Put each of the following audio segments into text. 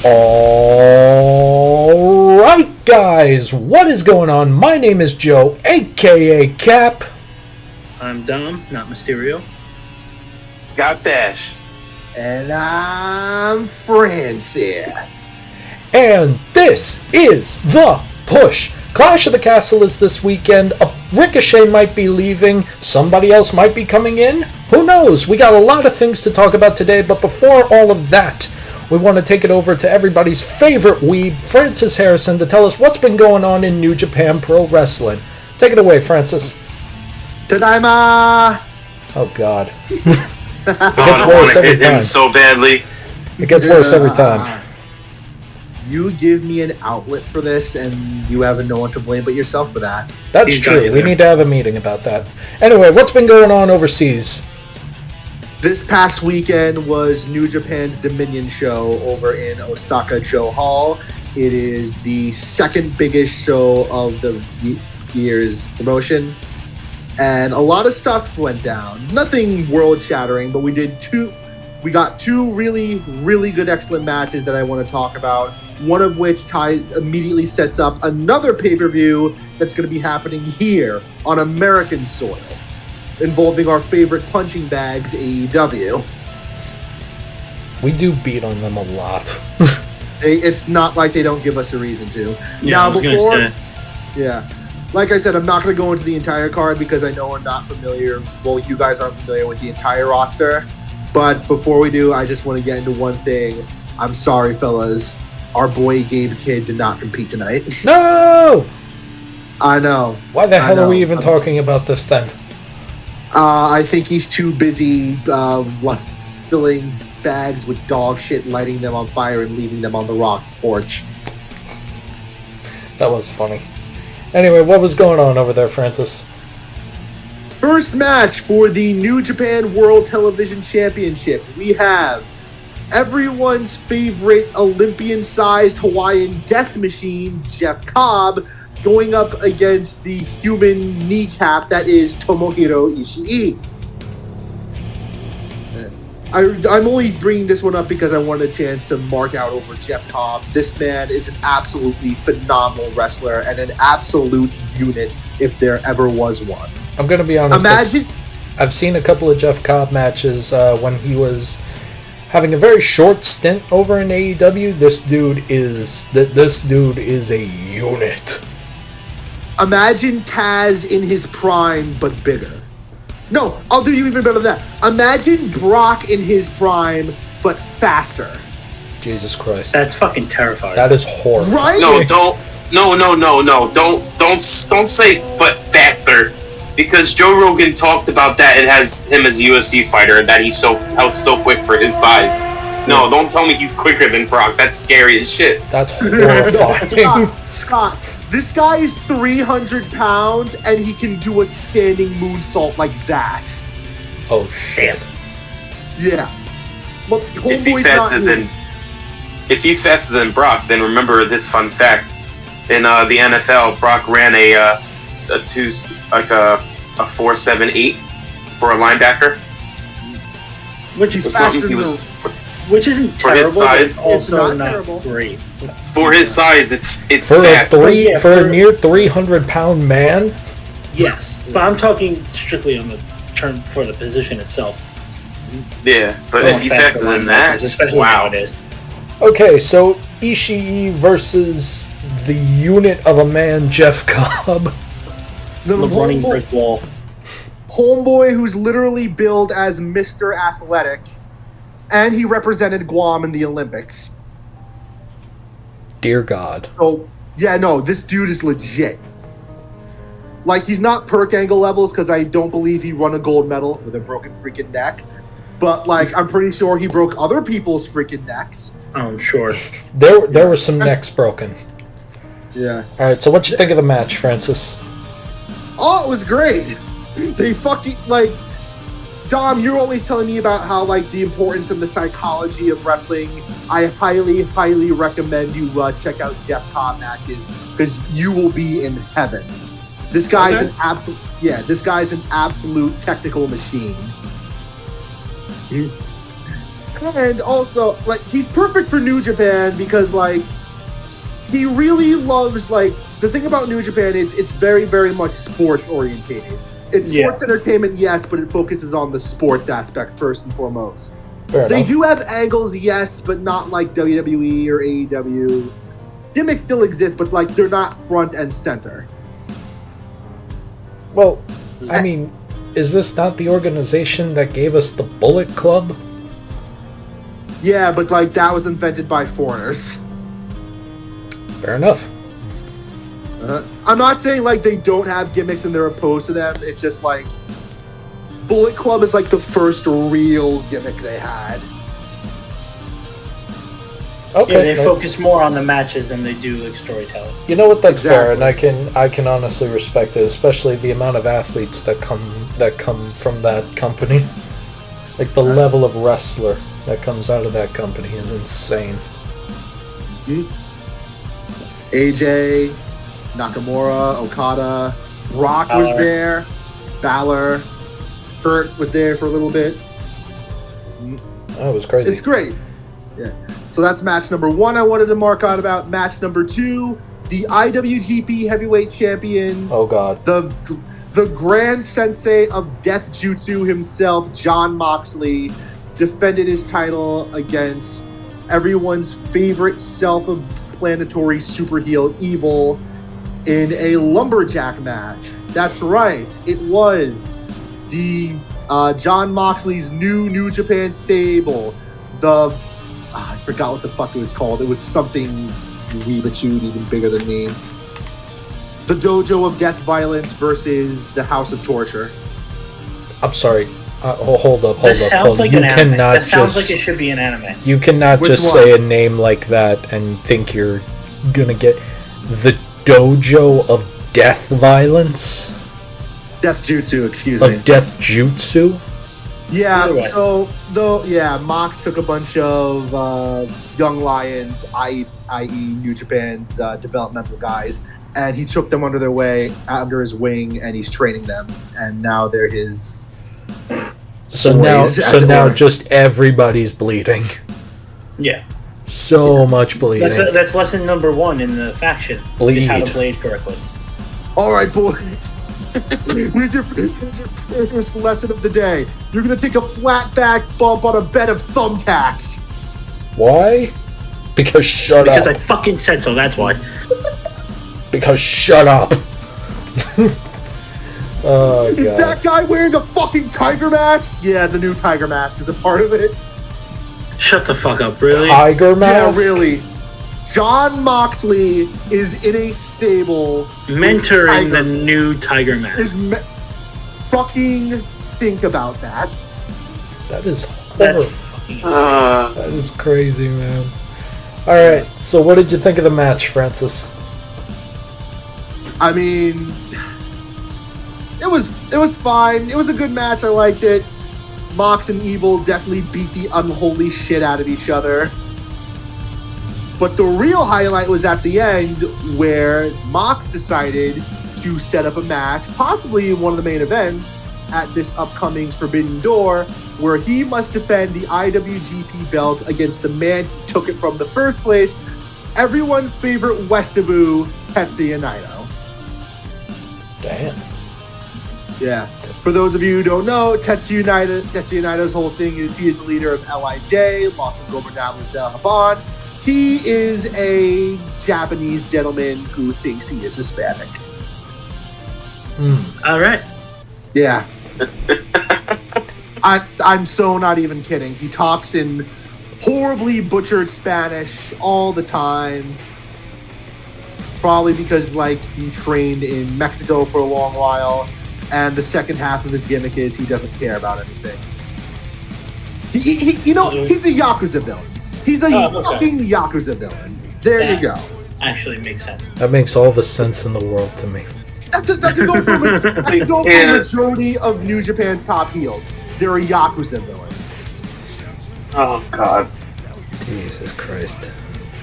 Alright guys, what is going on? My name is Joe, aka Cap. I'm Dom, not Mysterio. Scott Dash. And I'm Francis. And this is The Push. Clash of the Castle is this weekend. Ricochet might be leaving. Somebody else might be coming in. Who knows? We got a lot of things to talk about today, but before all of that, we want to take it over to everybody's favorite weeb, Francis Harrison, to tell us what's been going on in New Japan Pro Wrestling. Take it away, Francis. Tadaima! Oh, God. It gets worse every time. Him so badly. It gets worse every time. You give me an outlet for this, and you have no one to blame but yourself for that. That's true. We need to have a meeting about that. Anyway, what's been going on overseas? This past weekend was New Japan's Dominion show over in Osaka-jo Hall. It is the second biggest show of the year's promotion. And a lot of stuff went down. Nothing world-shattering, but we got two really, really good, excellent matches that I want to talk about. One of which immediately sets up another pay-per-view that's going to be happening here on American soil, involving our favorite punching bags, AEW. We do beat on them a lot. It's not like they don't give us a reason to. Yeah, I was going to say. Yeah. Like I said, I'm not going to go into the entire card because I know we're not familiar. Well, you guys aren't familiar with the entire roster. But before we do, I just want to get into one thing. I'm sorry, fellas. Our boy Gabe Kidd did not compete tonight. No! I know. Why the hell are we even talking about this then? I think he's too busy filling bags with dog shit, lighting them on fire, and leaving them on the Rock's porch. That was funny. Anyway, what was going on over there, Francis? First match for the New Japan World Television Championship. We have everyone's favorite Olympian-sized Hawaiian death machine, Jeff Cobb, going up against the human kneecap that is Tomohiro Ishii. I'm only bringing this one up because I wanted a chance to mark out over Jeff Cobb. This man is an absolutely phenomenal wrestler and an absolute unit if there ever was one. I'm going to be honest. Imagine. I've seen a couple of Jeff Cobb matches when he was having a very short stint over in AEW. This dude is a unit. Imagine Taz in his prime, but bigger. No, I'll do you even better than that. Imagine Brock in his prime, but faster. Jesus Christ. That's fucking terrifying. That is horrible. Right? No, don't say but faster. Because Joe Rogan talked about that and has him as a UFC fighter and that he's so quick for his size. No, don't tell me he's quicker than Brock. That's scary as shit. That's horrifying. Scott, this guy is 300 pounds and he can do a standing moonsault like that. Oh shit. Yeah. Look, If he's faster than Brock, then remember this fun fact. In the NFL, Brock ran a 4.78 for a linebacker. Which isn't terrible, but it's also not great. For his size, it's for fast. For a near 300-pound man? Yes, but I'm talking strictly on the term for the position itself. Yeah, but if he's faster than that, especially nowadays. Okay, so Ishii versus the unit of a man, Jeff Cobb. The running brick wall. Homeboy who's literally billed as Mr. Athletic, and he represented Guam in the Olympics. Dear God. So, yeah, no, this dude is legit. Like, he's not Perk Angle levels, because I don't believe he won a gold medal with a broken freaking neck. But, like, I'm pretty sure he broke other people's freaking necks. I'm sure. There were some necks broken. Yeah. Alright, so what you think of the match, Francis? Oh, it was great. They fucking, like, Dom, you're always telling me about how, like, the importance of the psychology of wrestling. I highly, highly recommend you check out Jeff Cobb matches because you will be in heaven. This guy's this guy's an absolute technical machine. And also, like, he's perfect for New Japan because, like, he really loves, like, the thing about New Japan is it's very, very much sports orientated. It's sports entertainment, yes, but it focuses on the sports aspect first and foremost. They do have angles, yes, but not like WWE or AEW. Gimmicks still exist, but, like, they're not front and center. Well, I mean, is this not the organization that gave us the Bullet Club? Yeah, but, like, that was invented by foreigners. Fair enough. I'm not saying, like, they don't have gimmicks and they're opposed to them. It's just, like, Bullet Club is, like, the first real gimmick they had. Okay, yeah, they focus more on the matches than they do, like, storytelling. You know what? That's fair, and I can honestly respect it, especially the amount of athletes that come from that company. Like, the level of wrestler that comes out of that company is insane. AJ, Nakamura, Okada, Brock was there, Balor, Kurt was there for a little bit. That was crazy. It's great. Yeah. So that's match number 1 I wanted to mark out about. Match number 2, the IWGP Heavyweight Champion. Oh, God. The Grand Sensei of Death Jutsu himself, Jon Moxley, defended his title against everyone's favorite self-explanatory superheel, Evil, in a lumberjack match. That's right. It was the Jon Moxley's New Japan stable. I forgot what the fuck it was called. It was something weebitude, even bigger than me. The Dojo of Death Violence versus the House of Torture. I'm sorry. Hold up. That sounds like an anime. That sounds like it should be an anime. You cannot just say a name like that and think you're gonna get the Dojo of Death Violence? Death Jutsu, excuse me. Of Death Jutsu? Yeah, so, Mox took a bunch of young lions, i.e. New Japan's developmental guys, and he took them under his wing, and he's training them, and now they're his... So now just everybody's bleeding. Yeah. So much bleeding. That's lesson number 1 in the faction. Bleed. Is how to blade correctly. Alright, boy. Here's your first lesson of the day. You're gonna take a flat back bump on a bed of thumbtacks. Why? Because shut up. Because I fucking said so, that's why. Because shut up. Oh, God. Is that guy wearing a fucking tiger mask? Yeah, the new tiger mask is a part of it. Shut the fuck up, really? Tiger mask? Yeah, really. Jon Moxley is in a stable. Mentoring the new tiger mask. Fucking think about that. That is horrible. That's fucking insane. That is crazy, man. Alright, so what did you think of the match, Francis? I mean, it was fine. It was a good match. I liked it. Mox and Evil definitely beat the unholy shit out of each other. But the real highlight was at the end where Mox decided to set up a match, possibly one of the main events at this upcoming Forbidden Door, where he must defend the IWGP belt against the man who took it from the first place, everyone's favorite Westaboo, Tetsuya Naito. Damn. Yeah. For those of you who don't know, Tetsuya Naito's whole thing is he is the leader of LIJ, Los Ingobernables del Japón. He is a Japanese gentleman who thinks he is Hispanic. All right. Yeah. I'm so not even kidding. He talks in horribly butchered Spanish all the time. Probably because, like, he trained in Mexico for a long while, and the second half of his gimmick is he doesn't care about anything. He's a Yakuza villain. He's a fucking Yakuza villain. There you go. Actually makes sense. That makes all the sense in the world to me. That's a majority of New Japan's top heels. They're Yakuza villains. Oh, God. Jesus Christ.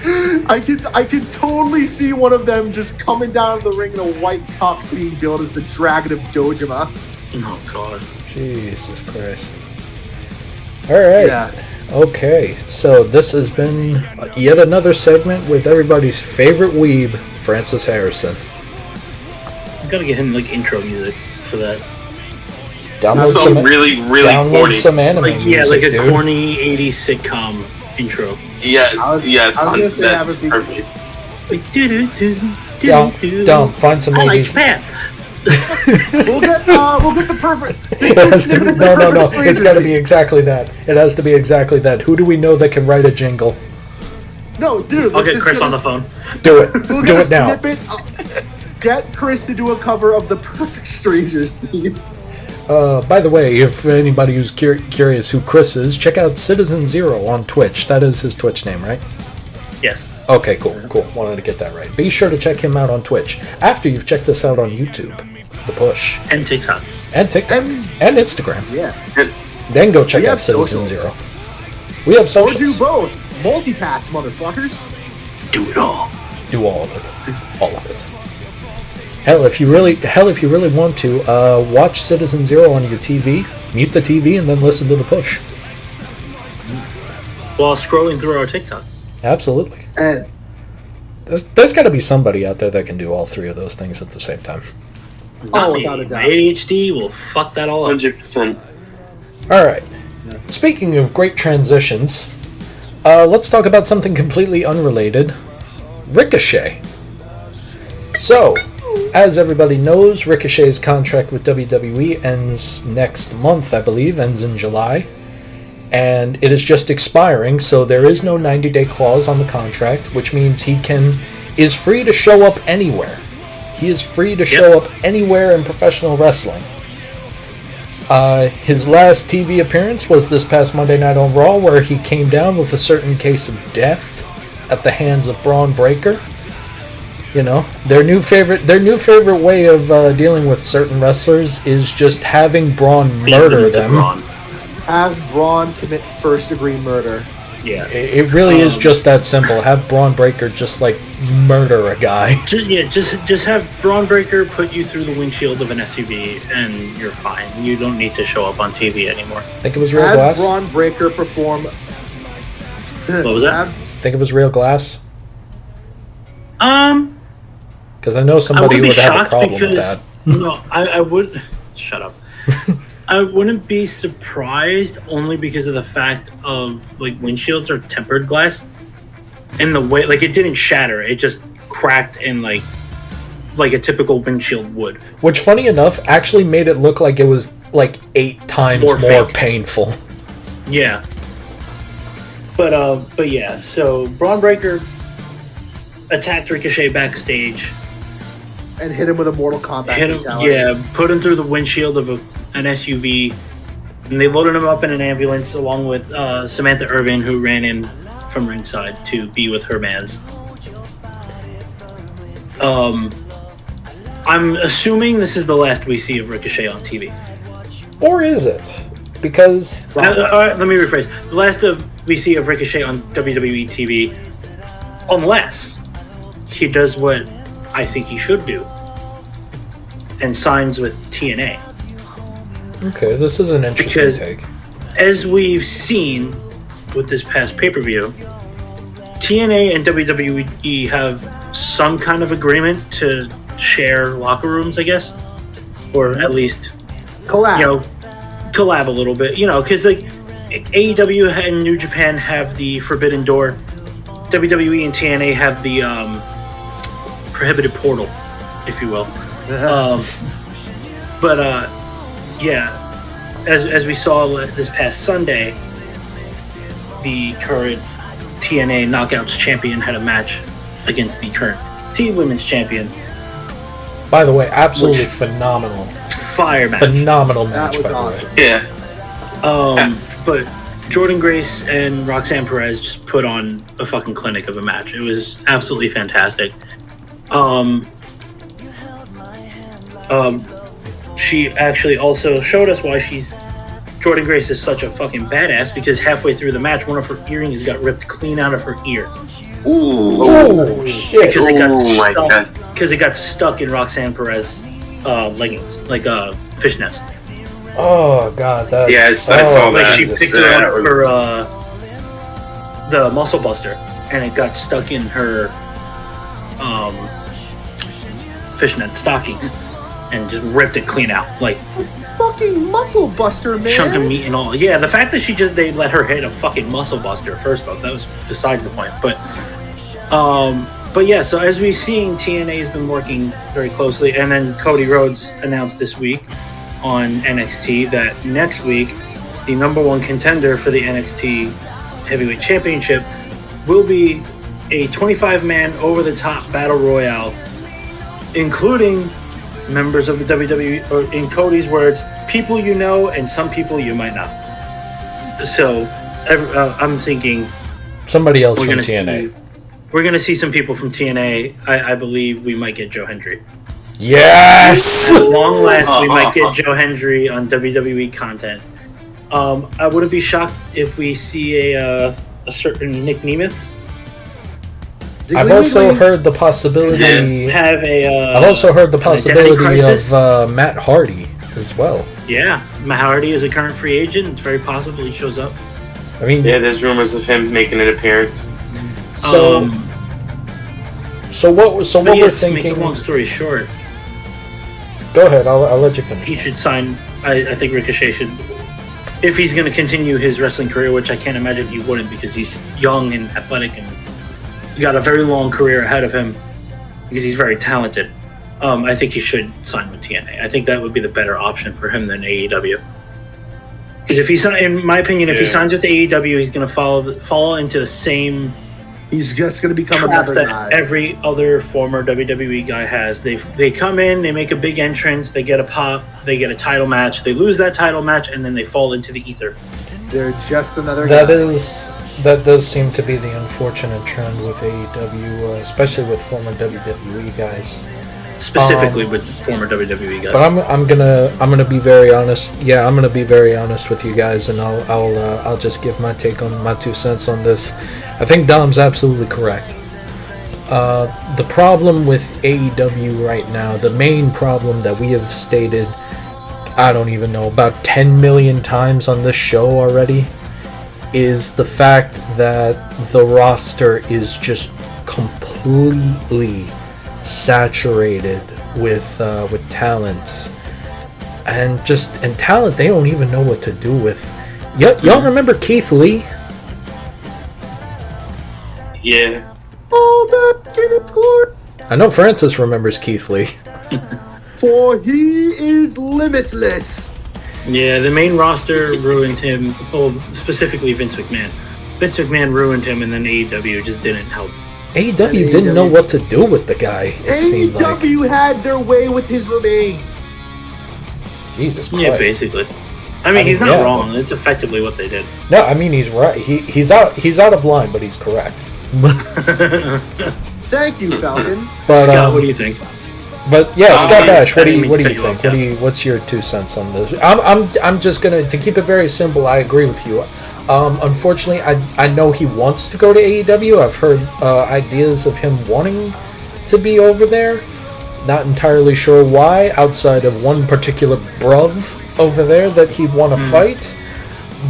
I can totally see one of them just coming down the ring in a white tux being billed as the Dragon of Dojima. Oh, God. Jesus Christ. Alright. Yeah. Okay, so this has been yet another segment with everybody's favorite weeb, Francis Harrison. I'm gonna get him like intro music for that. Download So really corny. some anime Like music, like a dude. corny 80s sitcom intro. Yes, yes, I was gonna say that's have it be- perfect. Like do do do do. Dumb. Find some I like 80s. Japan. We'll get the perfect. It has to be, no. It's got to be exactly that. It has to be exactly that. Who do we know that can write a jingle? No, dude. I'll get Chris on the phone. Do it. We'll Do get it now. Get Chris to do a cover of the Perfect Strangers theme. By the way, if anybody who's curious who Chris is, check out Citizen Zero on Twitch. That is his Twitch name, right? Yes. Okay, cool. Wanted to get that right. Be sure to check him out on Twitch after you've checked us out on YouTube, The Push, And TikTok. and TikTok, and Instagram. Yeah. Then go check We out have Citizen socials. Zero. We have Or socials. do both. Multipath, motherfuckers. Do it all. Do all of it. All of it. Hell, if you really want to, watch Citizen Zero on your TV, mute the TV, and then listen to The Push. While scrolling through our TikTok. Absolutely. And There's got to be somebody out there that can do all three of those things at the same time. Not me. without a doubt. My ADHD will fuck that all up. 100%. All right. Speaking of great transitions, let's talk about something completely unrelated. Ricochet. So, as everybody knows, Ricochet's contract with WWE ends next month, I believe, ends in July. And it is just expiring, so there is no 90-day clause on the contract, which means he is free to show up anywhere. He is free to show up anywhere in professional wrestling. His last TV appearance was this past Monday Night on Raw, where he came down with a certain case of death at the hands of Braun Breaker. You know, their new favorite way of dealing with certain wrestlers is just having Braun murder them. have Braun commit first-degree murder. Yeah. It really is just that simple. Have Braun Breaker just like murder a guy. Just have Braun Breaker put you through the windshield of an SUV and you're fine. You don't need to show up on TV anymore. Think it was real Have glass? Braun Breaker perform. What was that? Think it was real glass? Because I know I somebody wouldn't be would have a shocked problem with because that. no, I would shut up. I wouldn't be surprised only because of the fact of like windshields are tempered glass, and the way like it didn't shatter, it just cracked and like a typical windshield would. Which, funny enough, actually made it look like it was like 8 times more fake. painful. Yeah. But yeah, so Braun Breaker attacked Ricochet backstage. And hit him with a Mortal Kombat Hit him, fatality. yeah, put him through the windshield of an SUV, and they loaded him up in an ambulance along with Samantha Irvin, who ran in from ringside to be with her mans. I'm assuming this is the last we see of Ricochet on TV. Or is it? Because All right, let me rephrase. The last we see of Ricochet on WWE TV, unless he does what I think he should do and signs with TNA. okay, this is an interesting Because- take. As we've seen with this past pay-per-view, TNA and WWE have some kind of agreement to share locker rooms, I guess, or at least Collab. collab a little bit, because like AEW and New Japan have the Forbidden Door, WWE and TNA have the Prohibited Portal, if you will. Yeah, as we saw this past Sunday, the current TNA Knockouts champion had a match against the current T Women's champion. By the way, absolutely phenomenal. Fire match. Phenomenal That match, was by the awesome. way. Yeah. But Jordan Grace and Roxanne Perez just put on a fucking clinic of a match. It was absolutely fantastic. She actually also showed us why Jordan Grace is such a fucking badass, because halfway through the match, one of her earrings got ripped clean out of her ear. Oh, shit. Because my God. it got stuck in Roxanne Perez leggings, like fishnets. Oh, God. That, Yes, I saw Like that. she Jesus. picked her up the muscle buster, and it got stuck in her fishnet stockings, and just ripped it clean out, like fucking muscle buster, man. chunk of meat and all. Yeah, the fact that they let her hit a fucking muscle buster first off, that was besides the point. But yeah, so as we've seen, TNA has been working very closely, and then Cody Rhodes announced this week on NXT that next week the number one contender for the NXT Heavyweight Championship will be a 25-man over-the-top battle royale, including members of the WWE, or in Cody's words, people you know and some people you might not. So I'm thinking somebody else from TNA. We're going to see some people from TNA. I believe we might get Joe Hendry. Yes! At long last, we might get Joe Hendry on WWE content. I wouldn't be shocked if we see a certain Nick Nemeth. I've also heard the possibility. I've also heard the possibility of Matt Hardy as well. Yeah, Matt Hardy is a current free agent. It's very possible he shows up. I mean, yeah, there's rumors of him making an appearance. So what we're thinking. To make a long story short, go ahead. I'll let you finish. He should sign. I think Ricochet should, if he's going to continue his wrestling career, which I can't imagine he wouldn't, because he's young and athletic and got a very long career ahead of him, because he's very talented. I think he should sign with TNA. I think that would be the better option for him than AEW. Because if he in my opinion, if he signs with AEW, he's going to fall into the same. He's just going to become trap another that guy. Every other former WWE guy has. They come in, they make a big entrance, they get a pop, they get a title match, they lose that title match, and then they fall into the ether. They're just another guy. That does seem to be the unfortunate trend with AEW, especially with former WWE guys. Specifically with former WWE guys. But I'm gonna be very honest. Yeah, I'm gonna be very honest with you guys, and I'll just give my take on my 2 cents on this. I think Dom's absolutely correct. The problem with AEW right now, the main problem that we have stated, I don't even know, about 10 million times on this show already, is the fact that the roster is just completely saturated with talent, and talent they don't even know what to do with. Y'all remember Keith Lee? Yeah. I know Francis remembers Keith Lee. For he is limitless. Yeah, the main roster ruined him. Well, specifically Vince McMahon. Vince McMahon ruined him, and then AEW just didn't help. AEW didn't know what to do with the guy, it seemed like. AEW had their way with his remain. Jesus Christ. Yeah, basically. I mean, he's not wrong. It's effectively what they did. No, I mean, he's right. He's out of line, but he's correct. Thank you, Falcon. But, Scott, what do you think? But yeah, Scott Bash, what do you think? think? What's your 2 cents on this? I'm just gonna, to keep it very simple, I agree with you. Unfortunately, I know he wants to go to AEW. I've heard ideas of him wanting to be over there. Not entirely sure why, outside of one particular bruv over there that he'd want to fight.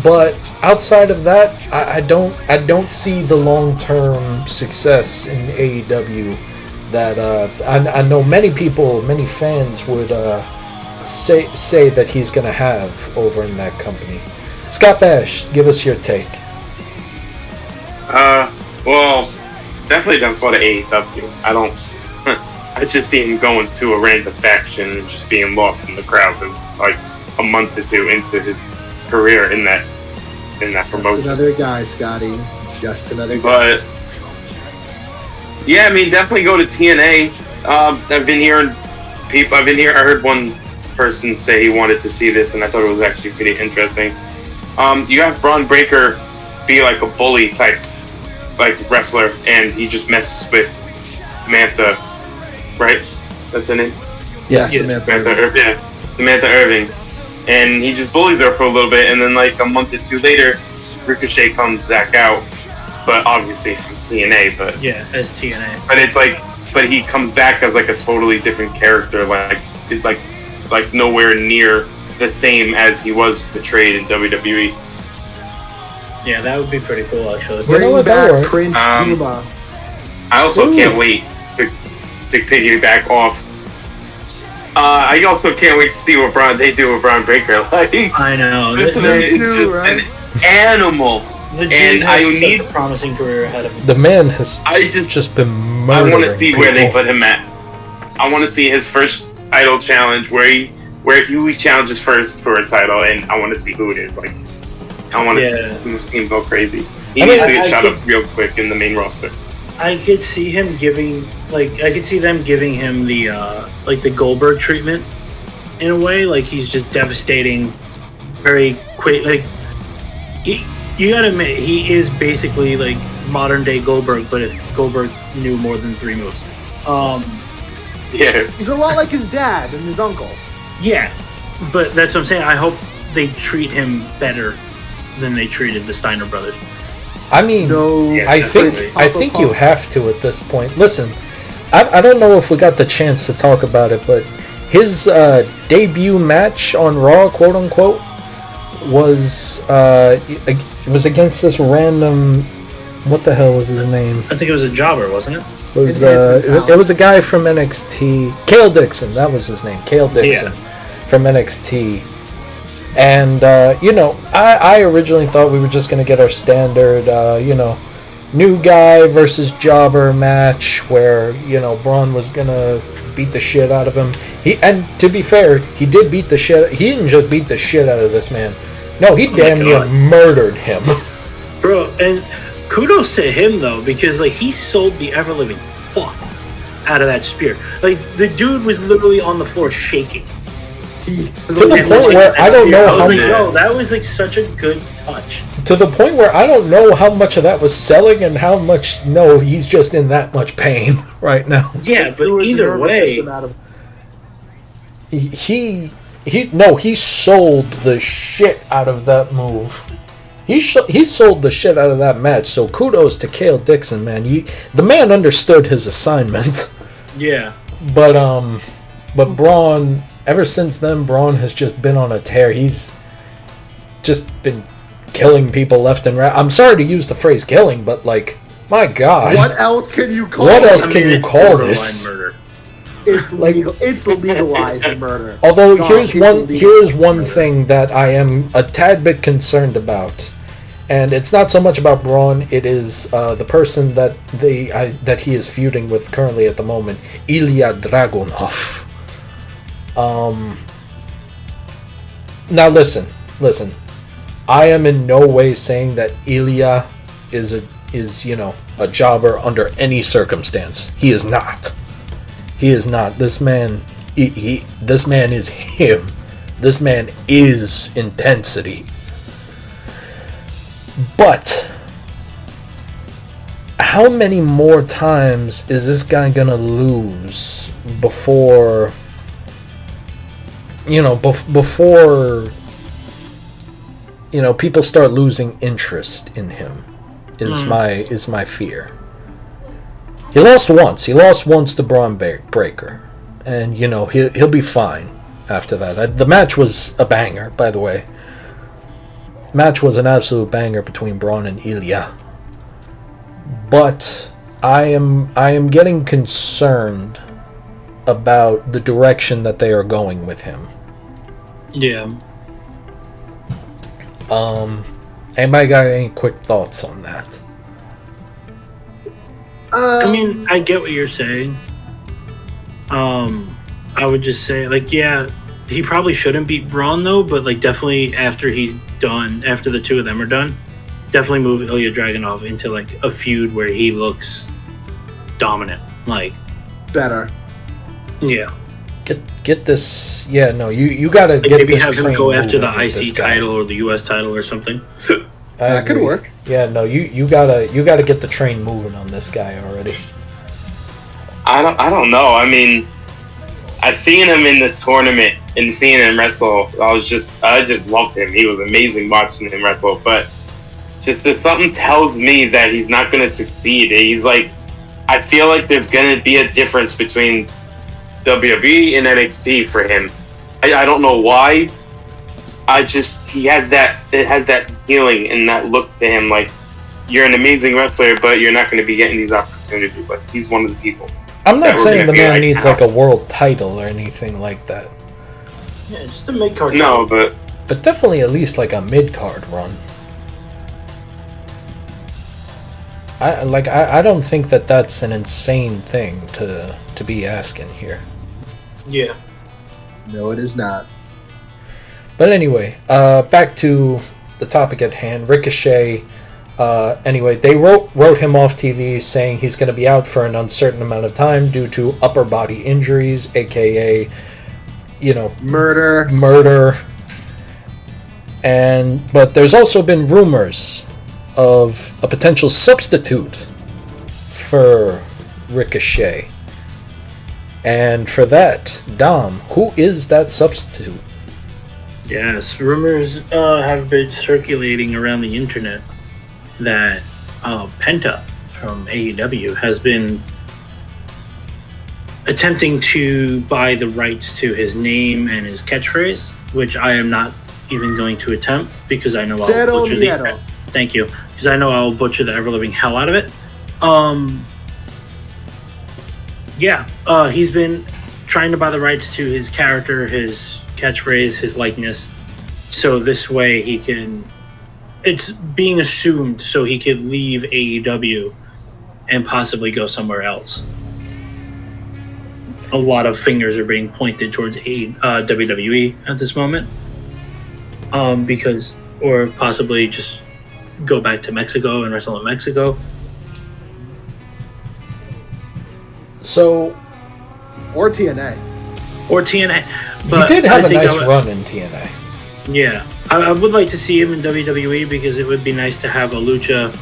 But outside of that, I don't see the long-term success in AEW that I know many people, many fans would say that he's going to have over in that company. Scott Bash, give us your take. Well, definitely don't go to AEW. I just see him going to a random faction and just being lost in the crowd for like a month or two into his career in that promotion. Just another guy, Scotty. Just another guy. But yeah, I mean, definitely go to TNA. I've been hearing people. I heard one person say he wanted to see this, and I thought it was actually pretty interesting. You have Braun Breaker be like a bully type, like wrestler, and he just messes with Samantha, right? That's her name. Yes. Samantha Irving, and he just bullies her for a little bit, and then like a month or two later, Ricochet comes back out, but obviously from TNA. But yeah, as TNA. But it's like, but he comes back as like a totally different character, like it's like nowhere near the same as he was portrayed in WWE. Yeah, that would be pretty cool, actually. You know Bring what, that back worked. Prince Um, Puma. I also Ooh. can't wait to piggyback off. I also can't wait to see what they do with Braun Breaker. Like, I know. this The, man is too, just right? an animal. the dude And has I such need- a promising career ahead of him. The man has I just been I murdering want to see where they people. put him at. I want to see his first title challenge, where he challenges first for a title, and I want to see who it is. Like, I want to see him go crazy. He I needs mean, to get I shot could- up real quick in the main roster. I could see him giving, like, I could see them giving him the, like, the Goldberg treatment in a way. Like, he's just devastating, very quick. Like, you gotta admit, he is basically like modern day Goldberg, but if Goldberg knew more than 3 moves. Yeah, He's a lot like his dad and his uncle. Yeah, but that's what I'm saying. I hope they treat him better than they treated the Steiner brothers. I mean, No, Yeah, I think definitely. you have to at this point. Listen, I don't know if we got the chance to talk about it, but his debut match on Raw, quote unquote, was it was against this random. What the hell was his name? I think it was a jobber, wasn't it? It was Enhancement talent. it was a guy from NXT. Cale Dixon, that was his name. Cale Dixon from NXT. And you know, I originally thought we were just gonna get our standard, you know, new guy versus jobber match where, you know, Braun was gonna beat the shit out of him. And to be fair, he did beat the shit. He didn't just beat the shit out of this man. No, he damn near God. murdered him. Bro, and kudos to him though, because like he sold the ever living fuck out of that spear. Like the dude was literally on the floor shaking. To the And, point like, where I don't know I was how like, many- yo, that was like such a good touch. To the point where I don't know how much of that was selling and how much. No, he's just in that much pain right now. Yeah, but either way, He sold the shit out of that move. He sold the shit out of that match. So kudos to Cale Dixon, man. The man understood his assignment. yeah. But Braun, ever since then, Braun has just been on a tear. He's just been killing people left and right. I'm sorry to use the phrase killing, but like, my God. What else can you call What it? else can you it's call borderline this? murder. It's Like- legal. It's legalized murder. Although God, here's it's one legalized one murder. thing that I am a tad bit concerned about, and it's not so much about Braun. It is the person that that he is feuding with currently at the moment, Ilya Dragunov. Now listen. I am in no way saying that Ilya is you know, a jobber under any circumstance. He is not. He is not. This man, this man is him. This man is intensity. But how many more times is this guy gonna lose before, you know, before, you know, people start losing interest in him? Is my fear. He lost once. He lost once to Braun Breaker, and you know he'll be fine after that. The match was a banger, by the way. Match was an absolute banger between Braun and Ilya. But I am getting concerned about the direction that they are going with him. Yeah. Anybody got any quick thoughts on that? I mean, I get what you're saying. I would just say, like, yeah, he probably shouldn't beat Braun though, but like, definitely after he's done, after the two of them are done, definitely move Ilya Dragunov into like a feud where he looks dominant. Like, Better. yeah, Get this. Yeah, no, you gotta like get maybe this have him train go after the moving with this IC guy. title or the US title or something. I That could agree. work. Yeah, no, you gotta get the train moving on this guy already. I don't know. I mean, I've seen him in the tournament and seeing him wrestle. I just loved him. He was amazing watching him wrestle. But just if something tells me that he's not going to succeed, he's like, I feel like there's going to be a difference between WWE and NXT for him. I don't know why, he had that. It has that feeling and that look to him. Like you're an amazing wrestler, but you're not going to be getting these opportunities. Like he's one of the people. I'm not saying the man needs like a world title or anything like that. Yeah, just a mid card. No, but definitely at least like a mid card run. I don't think that that's an insane thing to be asking here. Yeah. No, it is not. But anyway, back to the topic at hand. Ricochet. Anyway, they wrote him off TV, saying he's going to be out for an uncertain amount of time due to upper body injuries, aka, murder. But there's also been rumors of a potential substitute for Ricochet. And for that, Dom, who is that substitute? Yes, rumors have been circulating around the internet that Penta from AEW has been attempting to buy the rights to his name and his catchphrase, which I am not even going to attempt because I know I'll butcher the... Thank you. Because I know I'll butcher the ever-living hell out of it. He's been trying to buy the rights to his character, his catchphrase, his likeness, so this way he can... It's being assumed so he could leave AEW and possibly go somewhere else. A lot of fingers are being pointed towards WWE at this moment. Or possibly just go back to Mexico and wrestle in Mexico. So... Or TNA. But he did have a nice run in TNA. Yeah. I would like to see him in WWE because it would be nice to have a Lucha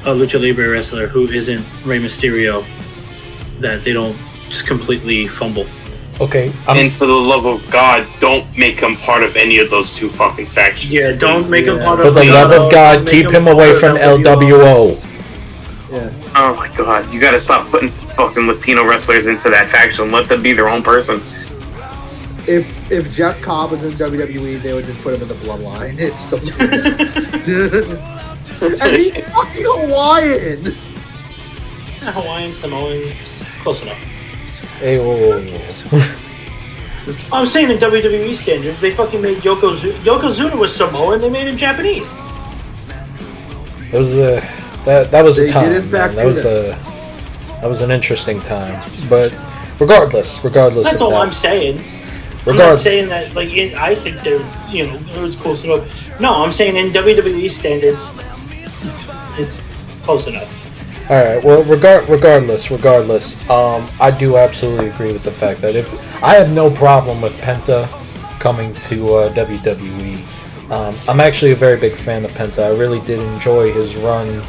Libre wrestler who isn't Rey Mysterio, that they don't just completely fumble. Okay. And for the love of God, don't make him part of any of those two fucking factions. Yeah, don't make him part of... For the love of God, keep him away from LWO. Yeah. Oh my God, you gotta stop putting fucking Latino wrestlers into that faction. Let them be their own person. If Jeff Cobb was in WWE, they would just put him in the bloodline. It's the and he's fucking Hawaiian. Hawaiian, Samoan, close enough. Hey, whoa. I'm saying in WWE standards, they fucking made Yokozuna was Samoan, they made him Japanese. It was that was a time. Man. That was an interesting time. But regardless. That's all I'm saying. I'm not saying that I think they're it was close enough. No, I'm saying in WWE standards, it's close enough. All right. Well, regardless, I do absolutely agree with the fact that if I have no problem with Penta coming to WWE. I'm actually a very big fan of Penta. I really did enjoy his run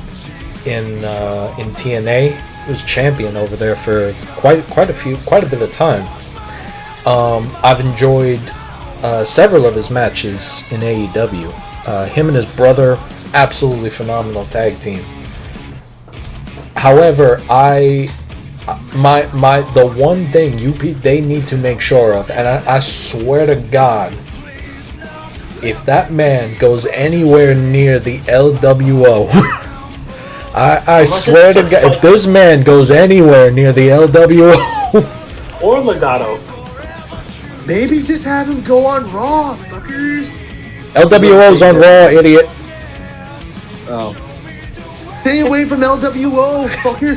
in TNA. He was champion over there for quite a bit of time. I've enjoyed several of his matches in AEW. Him and his brother, absolutely phenomenal tag team. However, the one thing they need to make sure of, and I swear to God, if that man goes anywhere near the LWO, I swear to God, if this man goes anywhere near the LWO or Legato, maybe just have him go on Raw, fuckers. LWO's on Raw, idiot. Oh. Stay away from LWO, fucker.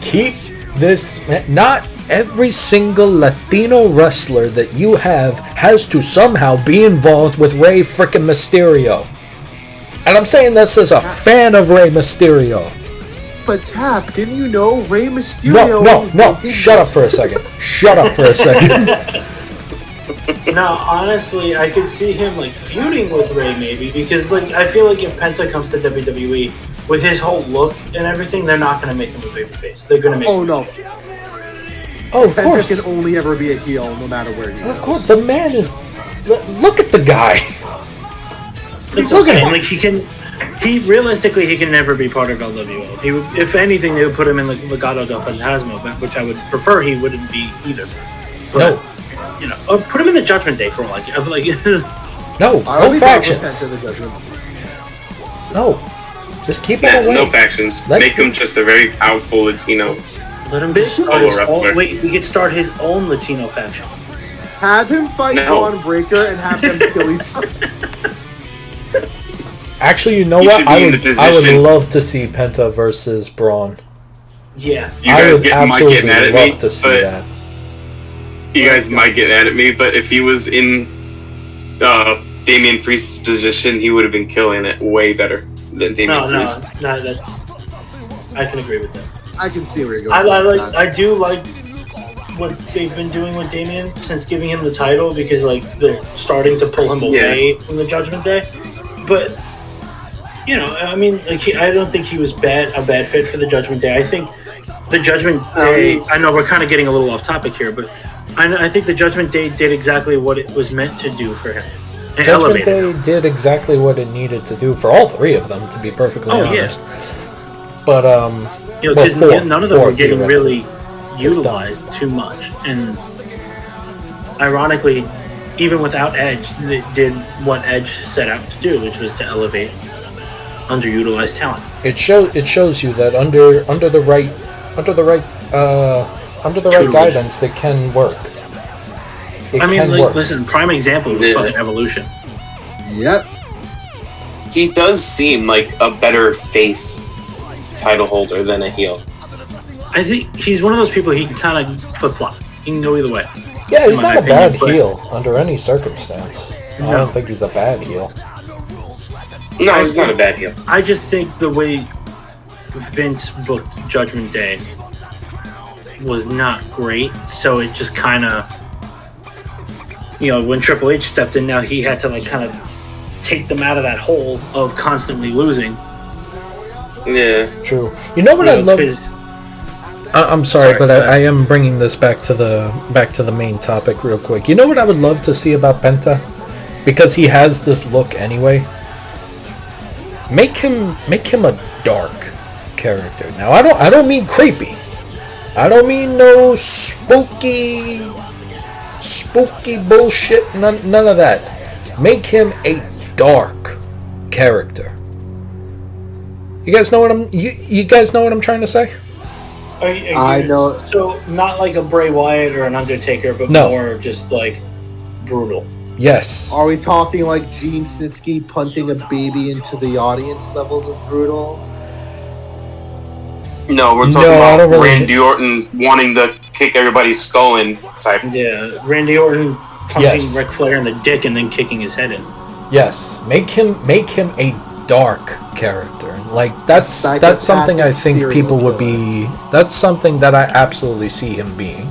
Keep this... Not every single Latino wrestler that you have has to somehow be involved with Rey frickin' Mysterio. And I'm saying this as a fan of Rey Mysterio. But Cap, didn't you know Rey Mysterio... No. Shut up for a second. No, honestly, I could see him feuding with Rey maybe because I feel like if Penta comes to WWE with his whole look and everything, they're not going to make him a babyface. They're going to make him no. Oh, of Penta course. can only ever be a heel no matter where he goes. Of course, the man is... Look at the guy. It's Look okay. at him. He can never be part of LWO. He would, if anything, they would put him in Legado del Fantasma, which I would prefer he wouldn't be either. But, No. You know, or put him in the Judgment Day for all I care. Like, No, I no always thought it was factions. Penta the Judgment. No, just keep it away. No factions. Make him just a very powerful Latino. let him just start Solo his own. wrestler. Wait, he could start his own Latino faction. Have him fight No. Braun Breaker and have them kill each other. Actually, you know He what? should be I in would, the I would position- love to see Penta versus Braun. Yeah. You I guys would might absolutely get mad at love me, to see but that. you guys might get mad at me. But if he was in Damian Priest's position, he would have been killing it way better than Damian No, Priest. that's. I can agree with that. I can see where you're going. I do like what they've been doing with Damian since giving him the title because like they're starting to pull him away from the Judgment Day, but you know, I mean, like I don't think he was a bad fit for the Judgment Day. I think the Judgment Day. I know we're kind of getting a little off topic here, but I think the Judgment Day did exactly what it was meant to do for him. It Judgment elevated Day did exactly what it needed to do for all three of them, to be perfectly honest. But you know, well, because four- none of them four were getting theoretically. really utilized too much, and ironically, even without Edge, they did what Edge set out to do, which was to elevate underutilized talent. It shows you that under the right Tutelage. guidance, it can work. It I mean, can like, work. listen, prime example was Yeah. fucking Evolution. Yep. He does seem like a better face title holder than a heel. I think he's one of those people he can kind of flip flop. He can go either way. Yeah, he's in my not a bad opinion, but- heel under any circumstance. I No. don't think he's a bad heel. No, he's not a bad heel. I just think the way Vince booked Judgment Day was not great, so it just kind of, you know, when Triple H stepped in, now he had to like kind of take them out of that hole of constantly losing. Yeah. True. You know what I love? 'cause- I'm sorry, Sorry, but go ahead. I am bringing this back to the main topic real quick. You know what I would love to see about Penta, because he has this look anyway. Make him a dark character. Now I don't mean creepy. I don't mean no spooky bullshit. None of that. Make him a dark character. You guys know what you guys know what I'm trying to say? I know. So not like a Bray Wyatt or an Undertaker, but No. more just like brutal. Yes. Are we talking like Gene Snitsky punting a baby into the audience levels of brutal? No, we're No, talking I don't about really- Randy Orton wanting to kick everybody's skull in type. Yeah, Randy Orton punching Yes. Ric Flair in the dick and then kicking his head in. Yes, make him a dark character. Like that's Psychopathic something I think serial people would killer. be. That's something that I absolutely see him being.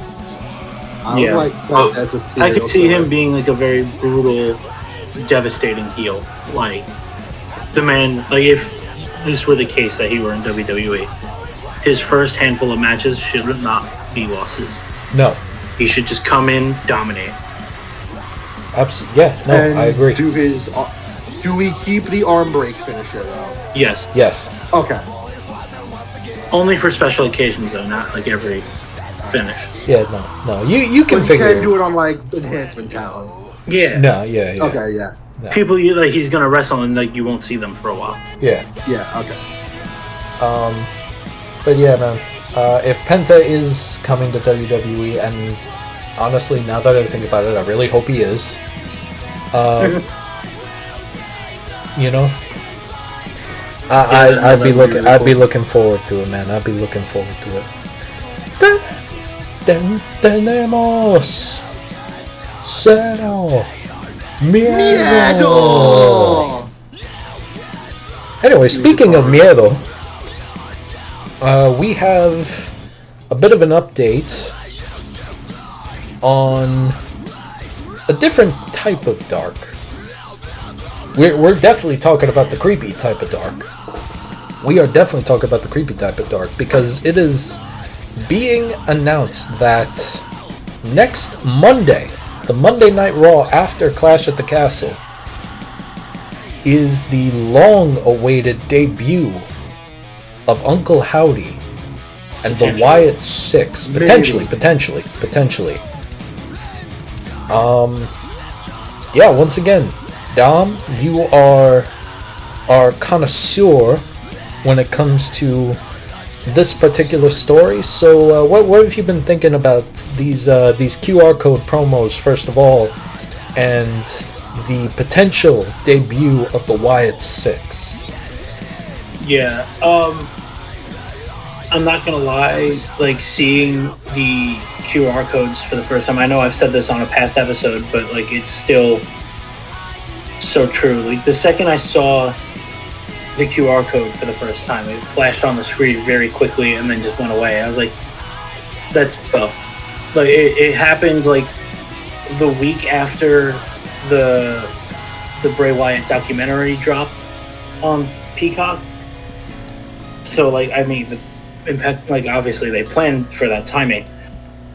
I Yeah. would like that as a I serial could see killer. him being like a very brutal, devastating heel. Like the man, like if this were the case that he were in WWE, his first handful of matches should not be losses. No, He should just come in, dominate. absolutely. Yeah, no, And I agree. do we keep the arm break finisher though? Yes, Yes, Okay. only for special occasions though, not like every finish. yeah, no. You can But you figure. can't do it on like enhancement talent. Yeah, No, yeah. Okay, yeah. people like he's gonna wrestle and like you won't see them for a while. Yeah. Yeah, okay. But yeah, man. If Penta is coming to WWE, and honestly, now that I think about it, I really hope he is. You know, I'd be looking forward to it, man. I'd be looking forward to it. Tenemos cero miedo. Anyway, speaking of miedo, we have a bit of an update on a different type of dark. We're definitely talking about the creepy type of dark. We are definitely talking about the creepy type of dark because it is being announced that next Monday, the Monday Night Raw after Clash at the Castle, is the long-awaited debut of Uncle Howdy and the Potentially. Wyatt Six. Potentially. Yeah, once again, Dom, you are our connoisseur when it comes to this particular story. So, what have you been thinking about these QR code promos, first of all, and the potential debut of the Wyatt Six? Yeah, I'm not gonna lie, like, seeing the QR codes for the first time, I know I've said this on a past episode, but, like, it's still so true. Like, the second I saw the QR code for the first time, it flashed on the screen very quickly and then just went away. I was like, that's Bo. Like, it happened, like, the week after the Bray Wyatt documentary dropped on Peacock. So, like, I mean, the impact, like, obviously they planned for that timing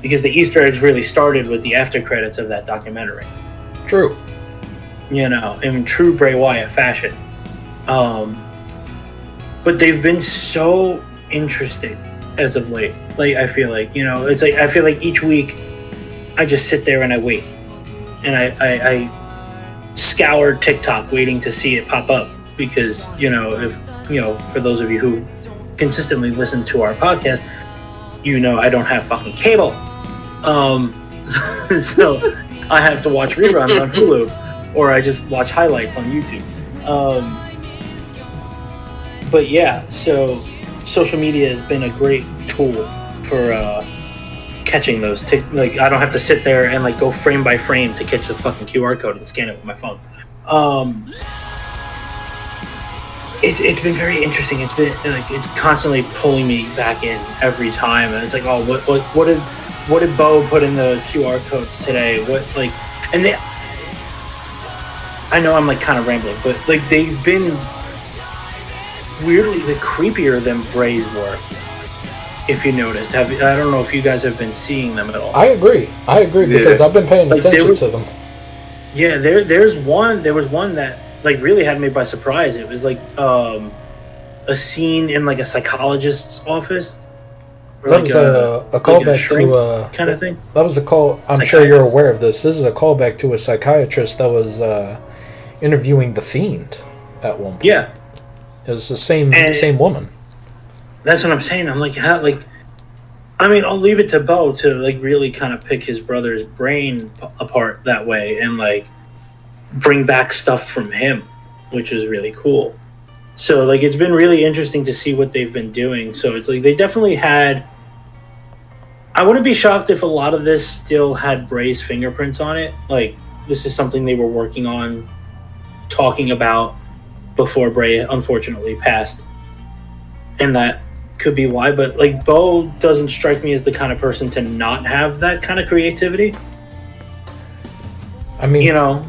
because the Easter eggs really started with the after credits of that documentary. True. You know, in true Bray Wyatt fashion. But they've been so interesting as of late. Like, I feel like, you know, it's like, I feel like each week I just sit there and I wait. And I scour TikTok waiting to see it pop up because, you know, if, you know, for those of you who consistently listen to our podcast, you know I don't have fucking cable. So I have to watch reruns on Hulu, or I just watch highlights on YouTube. But yeah, so social media has been a great tool for catching those. Like, I don't have to sit there and, like, go frame by frame to catch the fucking QR code and scan it with my phone. It's been very interesting. It's been, like, it's constantly pulling me back in every time, and it's like, oh, what did Bo put in the QR codes today? What, like, and they, I know I'm, like, kind of rambling, but, like, they've been weirdly the creepier than Bray's were. If you noticed, I don't know if you guys have been seeing them at all. I agree because I've been paying attention to them. Yeah, there was one that, like, really had me by surprise. It was like a scene in, like, a psychologist's office. That like was a callback to kind of thing. That was a call. I'm sure you're aware of this. This is a callback to a psychiatrist that was interviewing the Fiend at one point. Yeah, it was the same woman. That's what I'm saying. I'm like, how, like, I mean, I'll leave it to Bo to, like, really kind of pick his brother's brain apart that way and, like, bring back stuff from him, which is really cool. So, like, it's been really interesting to see what they've been doing. So it's like they definitely had, I wouldn't be shocked if a lot of this still had Bray's fingerprints on it. Like, this is something they were working on, talking about before Bray unfortunately passed. And that could be why, but, like, Bo doesn't strike me as the kind of person to not have that kind of creativity. I mean, you know,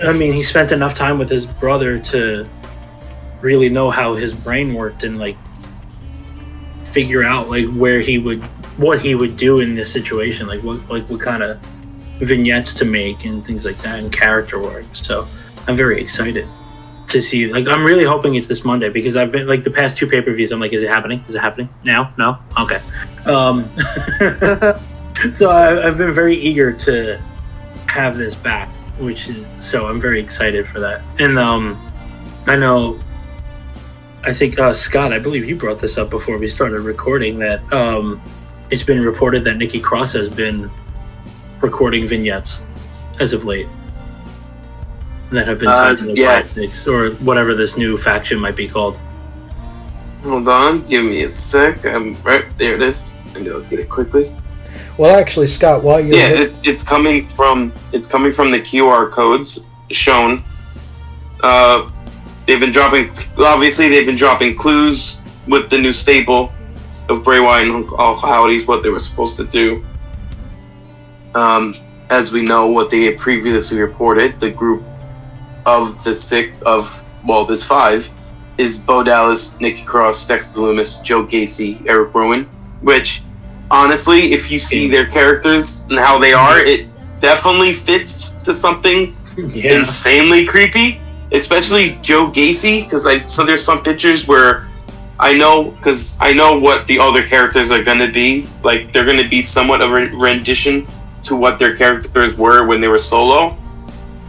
he spent enough time with his brother to really know how his brain worked and, like, figure out, like, what he would do in this situation, like what kind of vignettes to make and things like that, and character work. So I'm very excited to see. Like, I'm really hoping it's this Monday because I've been, like, the past two pay-per-views, I'm like, is it happening? Is it happening now? No? Okay. So I've been very eager to have this back, so I'm very excited for that. And I think Scott, I believe you brought this up before we started recording, that it's been reported that Nikki Cross has been recording vignettes as of late that have been tied to the politics or whatever this new faction might be called. Hold on, give me a sec. I'm right there. It is. Maybe I'll get it quickly. Well, actually, Scott, while you're it's coming from the QR codes shown. They've been dropping clues with the new stable of Bray Wyatt and Howdy's what they were supposed to do. As we know, what they had previously reported, the group of this five is Bo Dallas, Nikki Cross, Dexter Lumis, Joe Gacy, Eric Rowan, which, honestly, if you see their characters and how they are, it definitely fits to something insanely creepy, especially Joe Gacy, because there's some pictures where I know what the other characters are going to be. Like, they're going to be somewhat of a rendition to what their characters were when they were solo.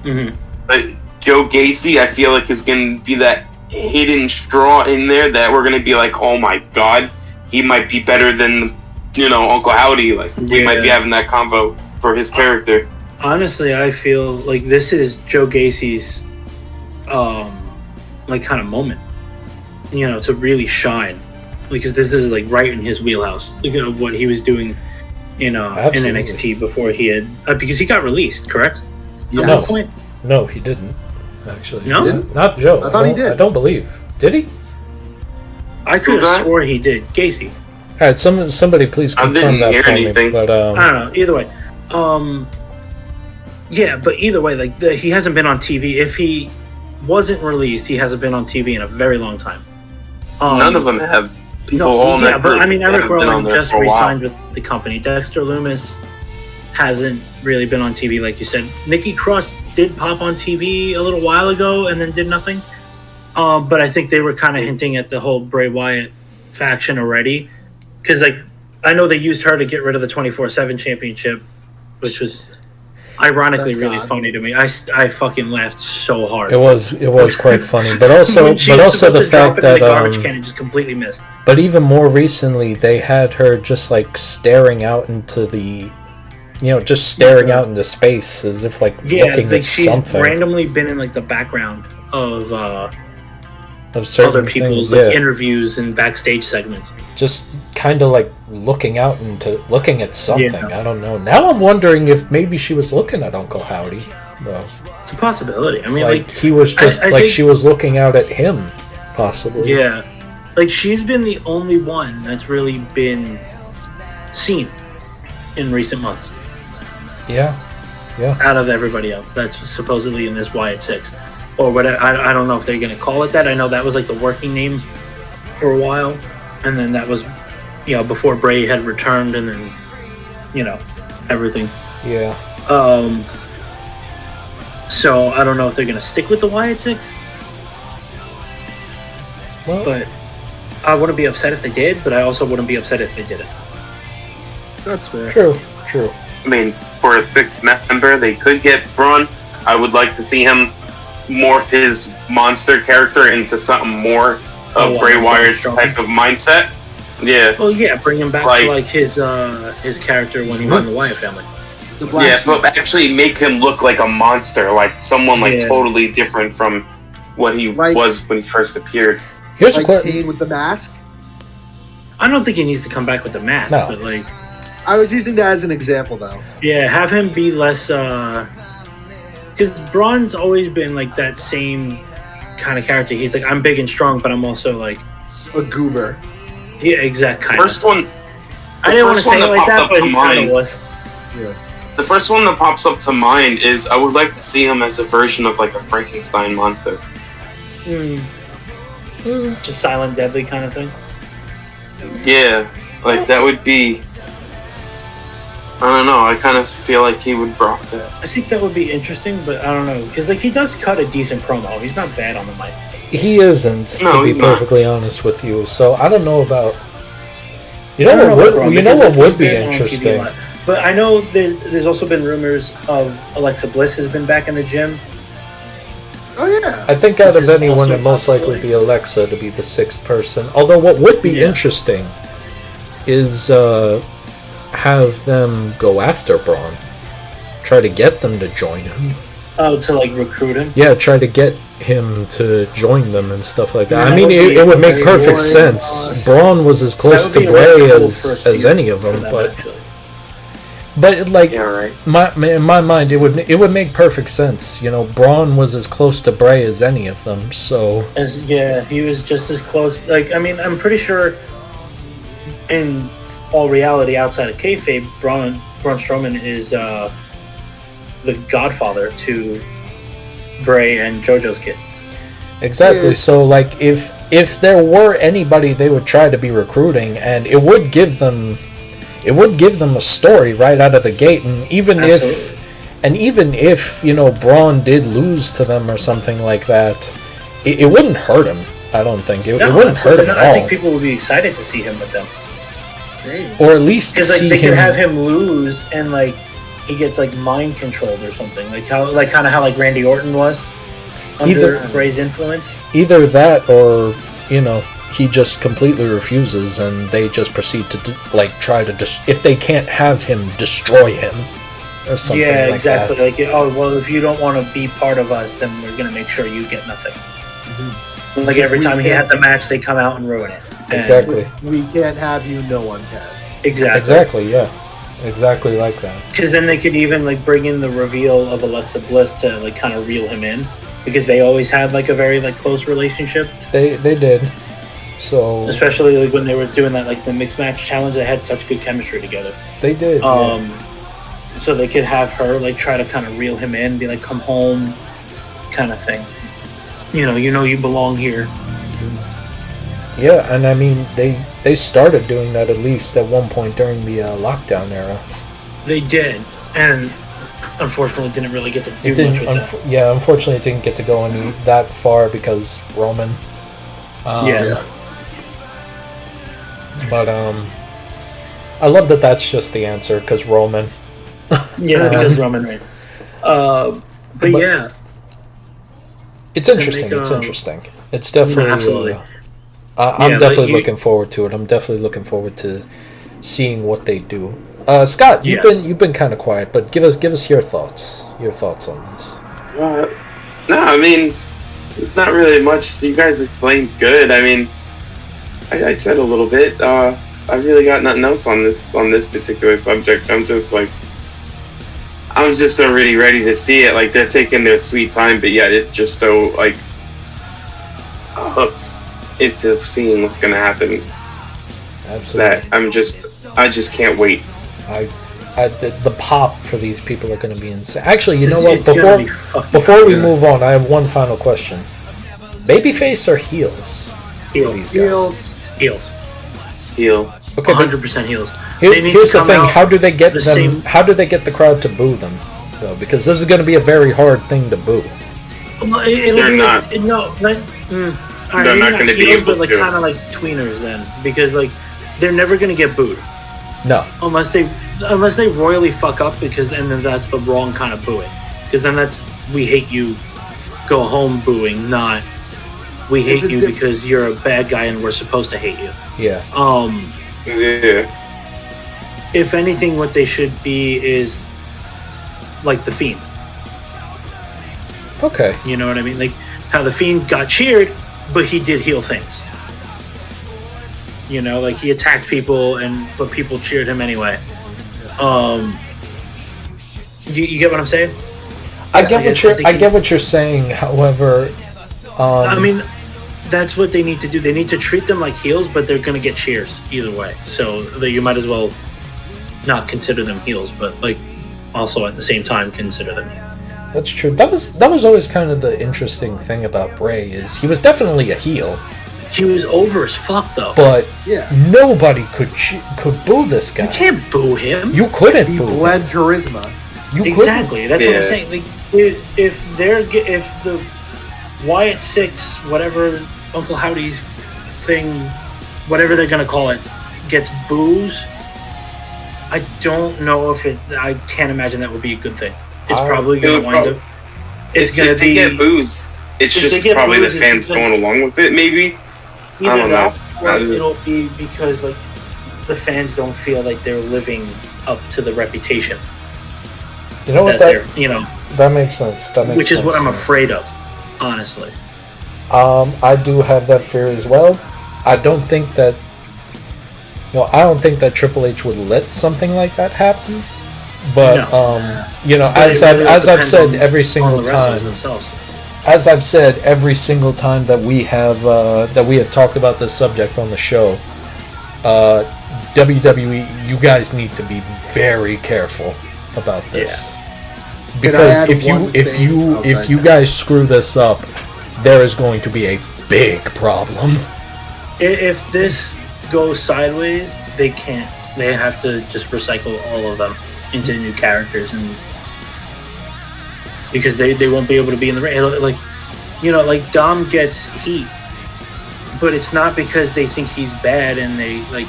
Mm-hmm. But Joe Gacy, I feel like, is going to be that hidden straw in there that we're going to be like, oh my god, he might be better than, Uncle Howdy. Like, we might be having that convo for his character. Honestly, I feel like this is Joe Gacy's, kind of moment, to really shine. Because this is, like, right in his wheelhouse, of what he was doing in NXT before he had... because he got released, correct? Yes. At one point? No, he didn't, actually. No? Not Joe. I thought he did. I don't believe. Did he? I could have swore he did. Gacy. All right, somebody please confirm that for me. But, I don't know. Either way. Yeah, but either way, like, he hasn't been on TV. If he wasn't released, he hasn't been on TV in a very long time. None of them have. But I mean, Eric Rowan just re-signed with the company. Dexter Lumis hasn't really been on TV, like you said. Nikki Cross did pop on TV a little while ago and then did nothing. But I think they were kind of hinting at the whole Bray Wyatt faction already. Because, like, I know they used her to get rid of the 24/7 championship, which was ironically really funny to me. I fucking laughed so hard. It was quite funny, but also the fact that the garbage can and just completely missed. But even more recently, they had her just like staring out into the, just staring out into space as if like looking at she's something. Randomly been in like the background of certain other people's things, like interviews and backstage segments. Just kind of like looking at something. Yeah. I don't know. Now I'm wondering if maybe she was looking at Uncle Howdy, though. It's a possibility. I mean, like he was just I think, she was looking out at him, possibly. Yeah, like she's been the only one that's really been seen in recent months. Yeah. Out of everybody else, that's supposedly in this Wyatt 6 or whatever. I don't know if they're gonna call it that. I know that was like the working name for a while, and then that was, before Bray had returned, and then, everything. Yeah. So I don't know if they're gonna stick with the Wyatt 6. Well, but I wouldn't be upset if they did, but I also wouldn't be upset if they didn't. That's fair. True. I mean, for a sixth member, they could get Braun. I would like to see him morph his monster character into something more of Bray Wyatt's type of mindset. Yeah. Well, yeah, bring him back to like his character when he was in the Wyatt family. But actually make him look like a monster, like someone totally different from what he was when he first appeared. Here's like Kane with the mask. I don't think he needs to come back with the mask, but like, I was using that as an example, though. Yeah, have him be less. Because Braun's always been like that same kind of character. He's like, I'm big and strong, but I'm also like a goober. Yeah, exact kind first of. One. I didn't want to say it like that, but he kind of was. Yeah. The first one that pops up to mind is I would like to see him as a version of like a Frankenstein monster. Just silent, deadly kind of thing. Yeah, like that would be. I don't know. I kind of feel like he would rock that. I think that would be interesting, but I don't know because like he does cut a decent promo. He's not bad on the mic. He isn't, to be perfectly honest with you. So I don't know about. What would be interesting. But I know there's also been rumors of Alexa Bliss has been back in the gym. Oh yeah. I think out of anyone, it'd most likely be Alexa to be the sixth person. Although what would be interesting is have them go after Braun, try to get them to join him. Oh, to like recruit him? Yeah, try to get him to join them and stuff like that. I mean, it would make perfect sense. Braun was as close to Bray as any of them, but like, in my mind, it would make perfect sense. Braun was as close to Bray as any of them. So he was just as close. Like, I mean, I'm pretty sure, in all reality, outside of kayfabe, Braun Strowman is the godfather to Bray and JoJo's kids. Exactly. So, like, if there were anybody they would try to be recruiting, and it would give them a story right out of the gate, and even if Braun did lose to them or something like that, it wouldn't hurt him. I don't think it wouldn't hurt him at all. I think people would be excited to see him with them, or at least because like they could have him lose and like he gets like mind controlled or something, like kind of how Randy Orton was under Bray's influence. Either that, or he just completely refuses, and they just proceed to try to if they can't have him, destroy him, or something. Yeah, exactly. Like that. Oh well, if you don't want to be part of us, then we're gonna make sure you get nothing. Mm-hmm. Like every time he has a match, they come out and ruin it. Exactly. We can't have you. No one can. Exactly. Yeah. Exactly like that. Because then they could even bring in the reveal of Alexa Bliss to kind of reel him in, because they always had a very close relationship. They did. So especially when they were doing that the mixed match challenge, they had such good chemistry together. They did. So they could have her try to kind of reel him in, be come home, kind of thing. You belong here. Yeah, and I mean they started doing that at least at one point during the lockdown era. They did, and unfortunately didn't really get to do much with that. Yeah, unfortunately it didn't get to go any that far because Roman. But I love that that's just the answer, because Roman. Yeah, because Roman Reigns. But yeah, it's interesting. It's interesting. It's definitely absolutely. I'm definitely looking forward to it. I'm definitely looking forward to seeing what they do. Scott, you've been kind of quiet, but give us your thoughts. Your thoughts on this. No, I mean, it's not really much. You guys explained good. I mean, I said a little bit. I really got nothing else on this particular subject. I'm just already ready to see it. They're taking their sweet time, but yet it's just so hooked into seeing what's gonna happen. Absolutely. That I just can't wait. The pop for these people are going to be insane. Actually, you know what? Before we move on, I have one final question: babyface or heels? Heel. For these guys? Heels. Heel. Okay, 100% heels. Here's the thing: how do they get them? How do they get the crowd to boo them? Though, because this is going to be a very hard thing to boo. They're not. They're not going to be able to. Kind of like tweeners then, because they're never going to get booed. No. Unless they royally fuck up, and then that's the wrong kind of booing. Because then that's we hate you, go home booing, not we hate you because you're a bad guy and we're supposed to hate you. Yeah. Yeah. If anything, what they should be is like the Fiend. Okay. You know what I mean? Like how the Fiend got cheered, but he did heel things. You know, like he attacked people, but people cheered him anyway. You get what I'm saying? I get what you're saying. However, I mean, that's what they need to do. They need to treat them like heels, but they're going to get cheers either way. So you might as well not consider them heels, but like also at the same time consider them heels. That's true. That was always kind of the interesting thing about Bray is he was definitely a heel. He was over as fuck though. But nobody could boo this guy. You can't boo him. You couldn't boo him. He bled charisma. Exactly. That's what I'm saying. Like if the Wyatt Six, whatever Uncle Howdy's thing, whatever they're gonna call it, gets boos, I don't know if it. I can't imagine that would be a good thing. It's probably going to wind up. It's going to get boos. It's just probably the fans going along with it. Maybe. I don't know. Or it'll be because like the fans don't feel like they're living up to the reputation. You know what? That makes sense. Which is what I'm afraid of, honestly. I do have that fear as well. I don't think that. I don't think that Triple H would let something like that happen. But as I've said every single time, as I've said every single time that we have talked about this subject on the show, WWE, you guys need to be very careful about this, because if you guys screw this up, there is going to be a big problem. If this goes sideways, they can't. They have to just recycle all of them into new characters, and because they won't be able to be in the ring. Like Dom gets heat, but it's not because they think he's bad and they like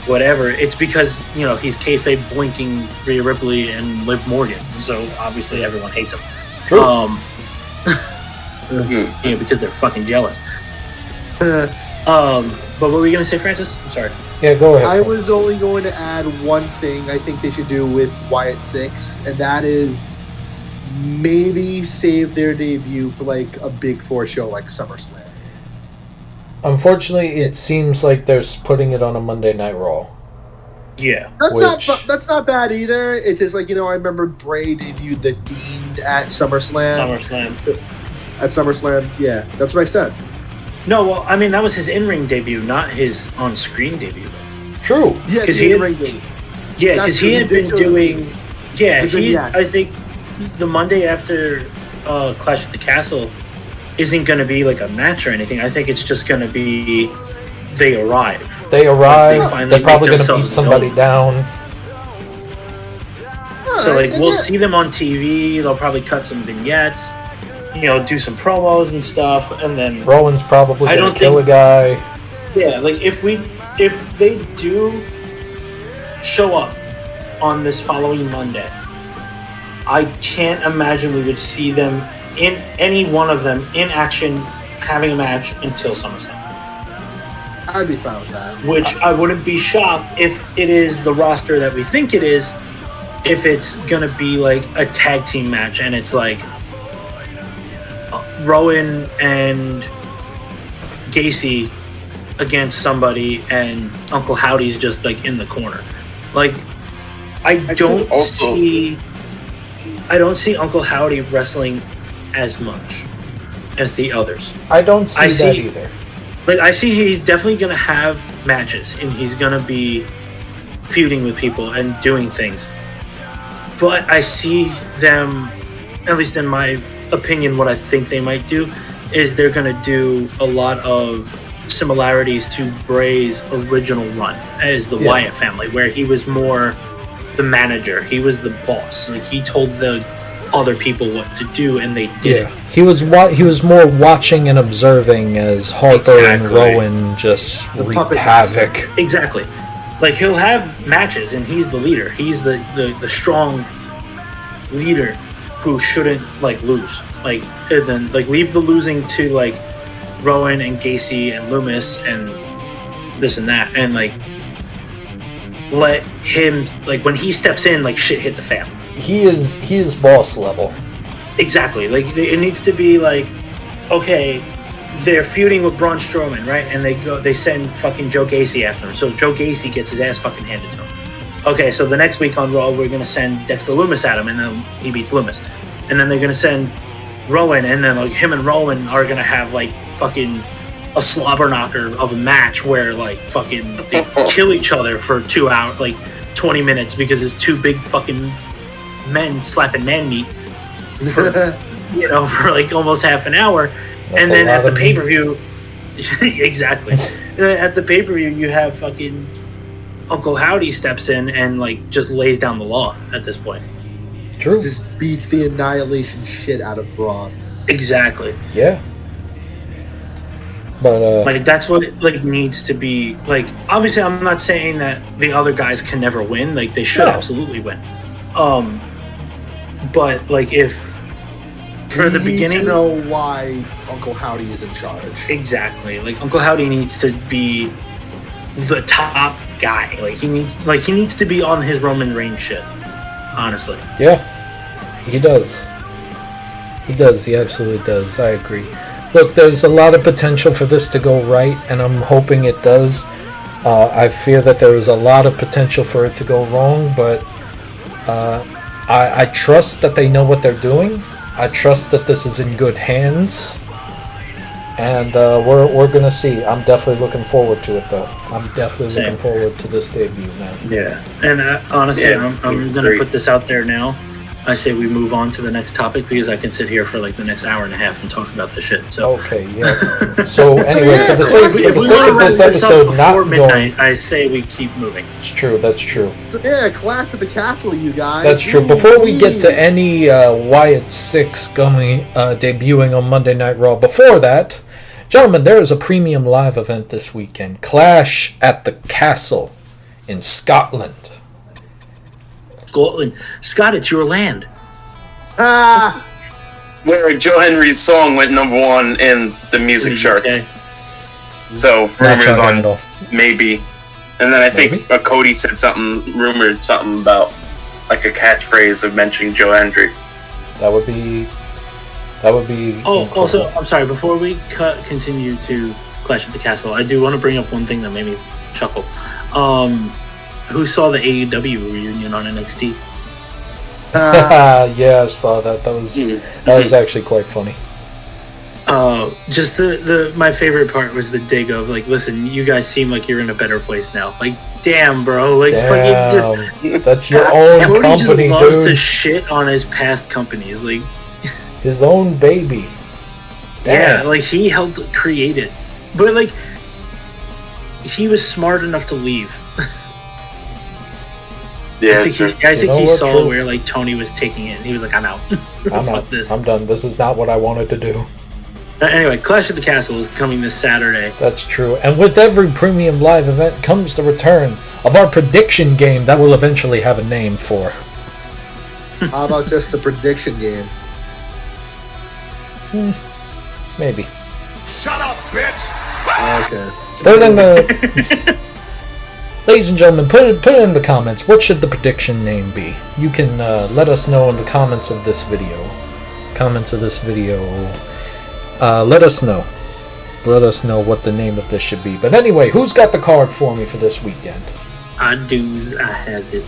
whatever, it's because, he's kayfabe boinking Rhea Ripley and Liv Morgan. So obviously everyone hates him. True. Because they're fucking jealous. But what were you going to say, Francis? I'm sorry. Yeah, go ahead. I was only going to add one thing I think they should do with Wyatt 6, and that is maybe save their debut for like a Big Four show like SummerSlam. Unfortunately, it seems like they're putting it on a Monday Night Raw. Yeah. That's not bad either. It's just like, I remember Bray debuted the Fiend at SummerSlam. At SummerSlam, yeah. That's what I said. No, well, I mean, that was his in-ring debut, not his on-screen debut. True. Yeah, because he had been doing... Yeah, I think the Monday after Clash at the Castle isn't going to be like a match or anything. I think it's just going to be they arrive. They're probably going to beat somebody down. So, we'll see them on TV. They'll probably cut some vignettes, do some promos and stuff, and then Rowan's probably going to kill a guy. Yeah, if they do show up on this following Monday, I can't imagine we would see them any one of them in action having a match until SummerSlam. I'd be fine with that. Which I wouldn't be shocked if it is the roster that we think it is, if it's going to be like a tag team match and it's like Rowan and Gacy against somebody and Uncle Howdy's just like in the corner. I don't see Uncle Howdy wrestling as much as the others. I don't see that either. I see he's definitely going to have matches and he's going to be feuding with people and doing things. But I see them, at least in my opinion, what I think they might do is they're going to do a lot of similarities to Bray's original run as the Wyatt family, where he was more the manager. He was the boss. He told the other people what to do, and they did it. He was more watching and observing as Harper and Rowan just wreaked havoc. Exactly. He'll have matches, and he's the leader. He's the strong leader who shouldn't lose. And then leave the losing to Rowan and Gacy and Loomis and this and that, and let him when he steps in, shit hit the fan. He is boss level. Exactly. It needs to be okay, they're feuding with Braun Strowman, right? And they send fucking Joe Gacy after him. So Joe Gacy gets his ass fucking handed to him. Okay, so the next week on Raw, we're gonna send Dexter Loomis at him, and then he beats Loomis. And then they're gonna send Rowan, and then him and Rowan are gonna have fucking a slobber knocker of a match where fucking they kill each other for 2 hours, 20 minutes, because it's two big fucking men slapping man meat for for almost half an hour. That's and then at the pay-per-view exactly. At the pay-per-view you have fucking Uncle Howdy steps in and just lays down the law at this point. True. Just beats the annihilation shit out of Braun. Exactly. Yeah. But that's what it needs to be. Obviously I'm not saying that the other guys can never win. They should absolutely win. But if for the beginning, to know why Uncle Howdy is in charge. Exactly. Uncle Howdy needs to be the top guy. He needs to be on his Roman Reigns shit. Honestly. Yeah. He does. He absolutely does. I agree. Look, there's a lot of potential for this to go right, and I'm hoping it does. I fear that there is a lot of potential for it to go wrong, but I trust that they know what they're doing. I trust that this is in good hands, and we're gonna see. I'm definitely looking forward to it, though. I'm definitely looking forward to this debut, man. Yeah, and honestly, I'm gonna put this out there now. I say we move on to the next topic because I can sit here for the next hour and a half and talk about this shit. So okay, yeah. So anyway, for the sake of this episode not midnight, I say we keep moving. It's true. That's true. So, Clash at the Castle, you guys. That's true. Before we get to any Wyatt 6 debuting on Monday Night Raw, before that, gentlemen, there is a premium live event this weekend. Clash at the Castle in Scotland. Scotland. Scott, it's your land. Ah, Where Joe Henry's song went #1 in the music charts. Okay. So Not rumors shocking on at all. maybe. And then I think Maybe? Cody said rumored something about like a catchphrase of mentioning Joe Hendry. That would be. Oh, incredible. also, I'm sorry. Before we continue to Clash at the Castle, I do want to bring up one thing that made me chuckle. Who saw the AEW reunion on NXT? Yeah, I saw that. That was actually quite funny. Just my favorite part was the dig of like, listen, you guys seem like you're in a better place now. Like, damn, bro, like fucking That's your own Cody company, just loves dude. to shit on his past companies. Like, His own baby. yeah, Damn. like he helped create it, but like he was smart enough to leave. Yeah, I think You know he what, saw true. where like Tony was taking it, and he was like, "I'm out. I'm Fuck out. this." I'm done. This is not what I wanted to do. Anyway, Clash at the Castle is coming this Saturday. That's true. And with every premium live event comes the return of our prediction game that we'll eventually have a name for. how about just the prediction game? Maybe. Shut up, bitch! Okay. Put it in the... Ladies and gentlemen, put it in the comments. What should the prediction name be? You can let us know in the comments of this video. Let us know. Let us know what the name of this should be. But anyway, who's got the card for me for this weekend? I do's, I has it.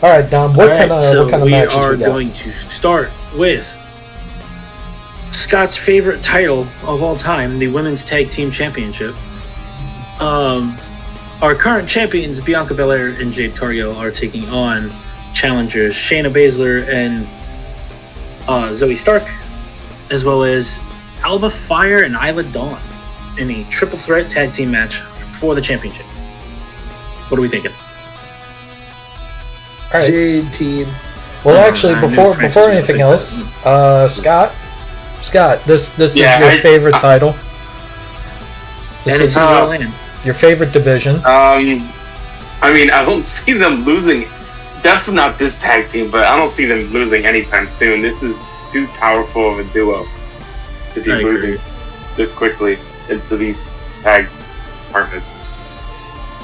All right, Dom. What kind of we matches are we got? going to start with Scott's favorite title of all time, the Women's Tag Team Championship. Our current champions, Bianca Belair and Jade Cargill, are taking on challengers Shayna Baszler and Zoe Stark, as well as Alba Fire and Isla Dawn in a triple threat tag team match for the championship. What are we thinking? All right. Jade team. Well, Oh, actually, I knew before Francis before would anything pick else, Scott, this is Yeah, your favorite title. This And it's is your land. your favorite division. I mean, I don't see them losing. Definitely not this tag team, but I don't see them losing anytime soon. This is too powerful of a duo to be I agree. losing this quickly into these tag partners.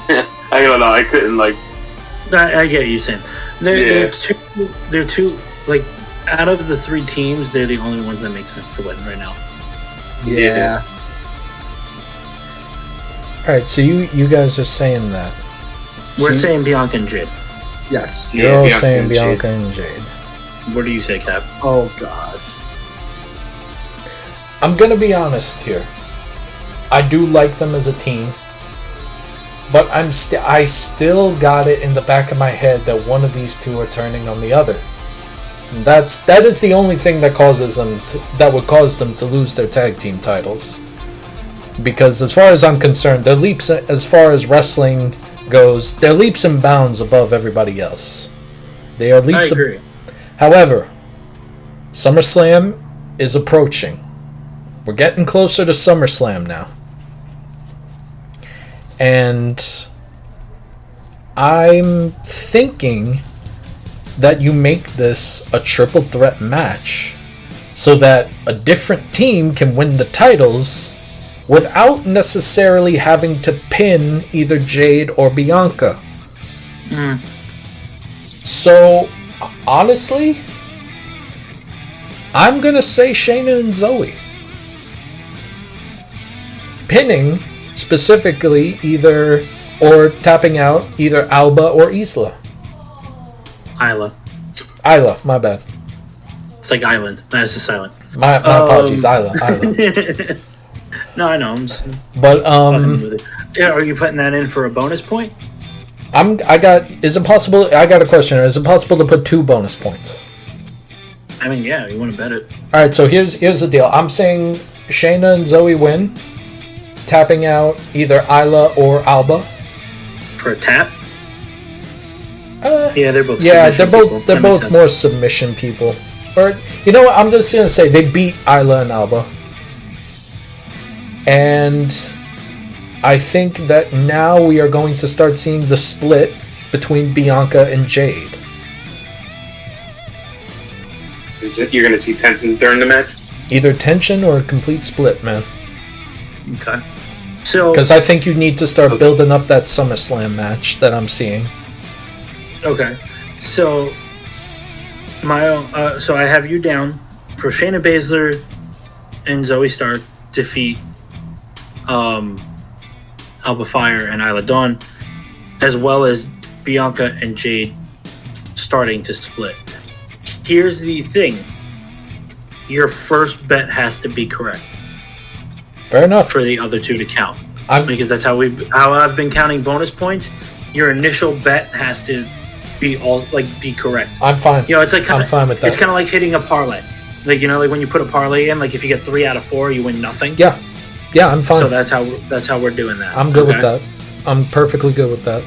I don't know. I couldn't like. I get what you're saying. Yeah. They're two, like, out of the three teams, they're the only ones that make sense to win right now. Yeah. All right, so you guys are saying that. We're So saying Bianca and Jade. Yes. you're all Bianca saying and Jade. Bianca and Jade. What do you say, Cap? Oh God. I'm gonna be honest here. I do like them as a team, but I still got it in the back of my head that one of these two are turning on the other. And that is the only thing that would cause them to lose their tag team titles. Because as far as I'm concerned, their leaps as far as wrestling goes, they're leaps and bounds above everybody else. They are I leaps. agree. However, SummerSlam is approaching. We're getting closer to SummerSlam now. And I'm thinking that you make this a triple threat match so that a different team can win the titles without necessarily having to pin either Jade or Bianca. So, honestly, I'm going to say Shayna and Zoe. Pinning, specifically, or tapping out either Alba or Isla. Isla, my bad. It's like Island. That's just silent. My apologies, Isla. No, I know. I'm just But, fucking with it. Yeah, are you putting that in for a bonus point? I got a question. Is it possible to put 2 bonus points? I mean, yeah, you want to bet it. Alright, so here's the deal. I'm saying Shayna and Zoe win, tapping out either Isla or Alba. For a tap? Yeah, they're both Yeah, submission they're people. both they're That makes both sense. more submission people. Or you know what? I'm just gonna say they beat Isla and Alba, and I think that now we are going to start seeing the split between Bianca and Jade. You're going to see tension during the match? Either tension or a complete split, man. Okay. So, because I think you need to start building up that SummerSlam match that I'm seeing. Okay. So, so I have you down for Shayna Baszler and Zoe Stark defeat Alba Fire and Isla Dawn, as well as Bianca and Jade starting to split. Here's the thing. Your first bet has to be correct. Fair enough. For the other two to count. Because that's how I've been counting bonus points. Your initial bet has to be correct. I'm fine. You know, it's like I'm fine with that. It's kind of like hitting a parlay. Like, you know, like when you put a parlay in, like if you get 3 out of 4, you win nothing. Yeah, I'm fine. So that's how we're doing that. I'm good with that. I'm perfectly good with that.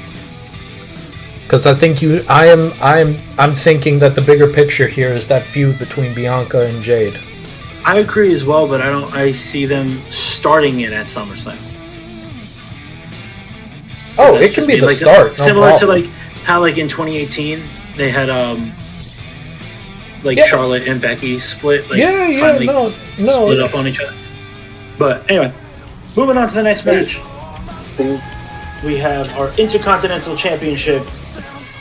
Because I think I'm thinking that the bigger picture here is that feud between Bianca and Jade. I agree as well, but I see them starting it at SummerSlam. Oh, it can be the start. No similar problem. to how in 2018 they had Charlotte and Becky split. Finally split up on each other. But anyway, moving on to the next match. We have our Intercontinental Championship.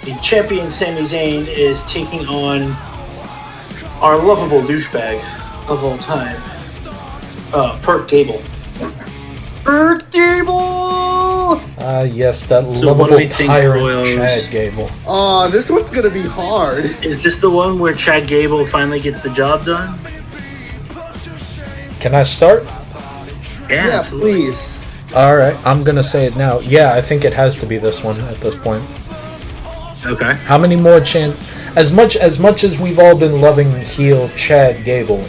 The champion Sami Zayn is taking on our lovable douchebag of all time, Perk Gable. Perk Gable! Yes, that So lovable tyrant Chad Gable. This one's gonna be hard. Is this the one where Chad Gable finally gets the job done? Can I start? Yeah, absolutely. Please. All right, I'm gonna say it now. Yeah, I think it has to be this one at this point. Okay. How many more as much as we've all been loving heel Chad Gable,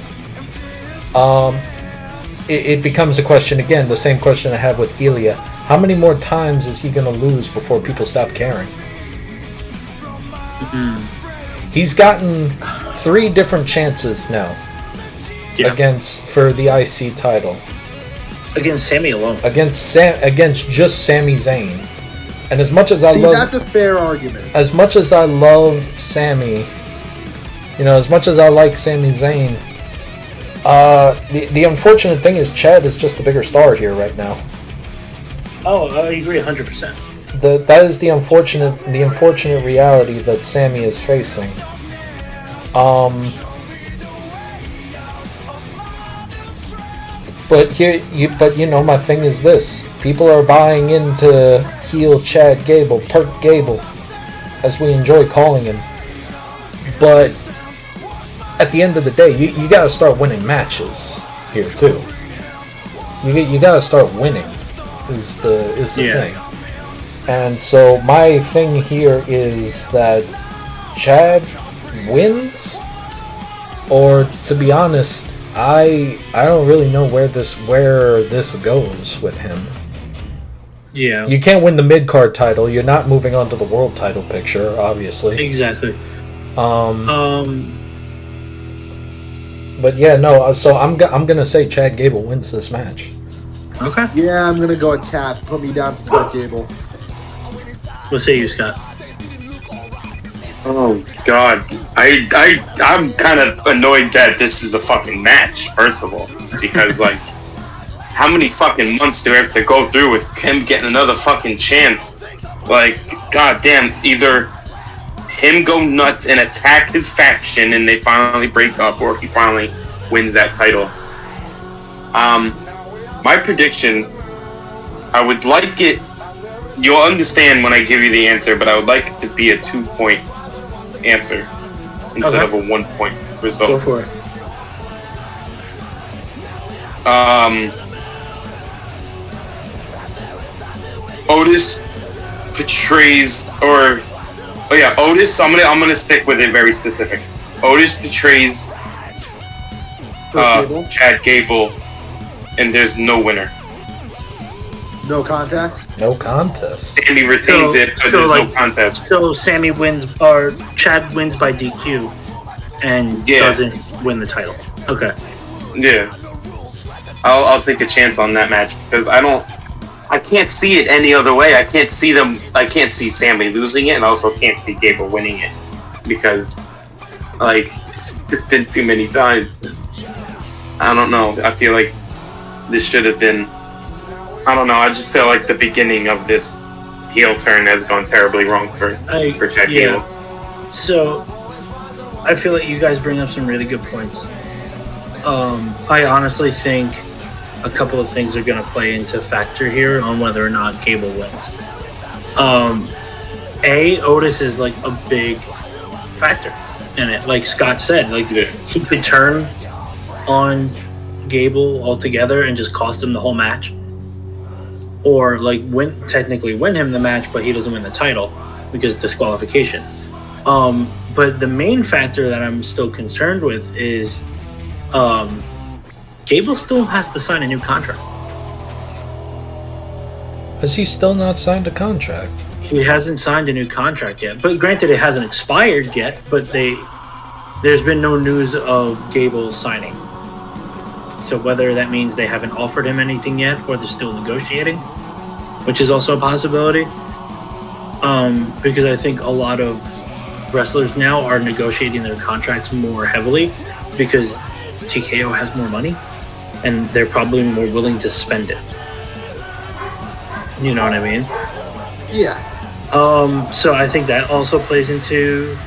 it becomes a question again, the same question I had with Ilya. How many more times is he going to lose before people stop caring? Mm-hmm. He's gotten 3 different chances now for the IC title. Against Sami alone. Against just Sami Zayn. And as much as that's a fair argument. As much as I love Sami, as much as I like Sami Zayn, the unfortunate thing is Chad is just the bigger star here right now. Oh, I agree 100%. That is the unfortunate reality that Sami is facing. But my thing is this: people are buying into heel Chad Gable, Perk Gable, as we enjoy calling him. But at the end of the day, you got to start winning matches here too. You got to start winning. Is the thing. And so my thing here is that Chad wins, or to be honest, I don't really know where this goes with him. Yeah. You can't win the mid-card title. You're not moving on to the world title picture, obviously. Exactly. But yeah, no. So I'm gonna say Chad Gable wins this match. Okay. Yeah, I'm gonna go with Cat. Put me down for Perk Gable. What say you, Scott? Oh God, I'm kind of annoyed that this is the fucking match. First of all, because how many fucking months do we have to go through with him getting another fucking chance? Goddamn, either him go nuts and attack his faction and they finally break up, or he finally wins that title. My prediction, I would like it. You'll understand when I give you the answer, but I would like it to be a 2-point answer instead of a 1-point result. Go for it. Otis portrays, Otis. I'm gonna stick with it very specific. Otis betrays Chad Gable, and there's no winner. No contest? No contest. Sami retains it, but there's no contest. So Sami wins, or Chad wins by DQ, and doesn't win the title. Okay. Yeah. I'll take a chance on that match because I I can't see it any other way. I can't see Sammy losing it, and I also can't see Gable winning it because, like, it's been too many times. I don't know. I feel like this should have been. I don't know. I just feel like the beginning of this heel turn has gone terribly wrong for Chad Gable. So, I feel like you guys bring up some really good points. I honestly think a couple of things are going to play into factor here on whether or not Gable wins. Otis is like a big factor in it. Like Scott said, like he could turn on Gable altogether and just cost him the whole match, or like technically win him the match, but he doesn't win the title because disqualification. But the main factor that I'm still concerned with is Gable still has to sign a new contract. Has he still not signed a contract? He hasn't signed a new contract yet. But granted, it hasn't expired yet, but there's been no news of Gable signing. So whether that means they haven't offered him anything yet or they're still negotiating, which is also a possibility. Because I think a lot of wrestlers now are negotiating their contracts more heavily because TKO has more money and they're probably more willing to spend it. You know what I mean? Yeah. So I think that also plays into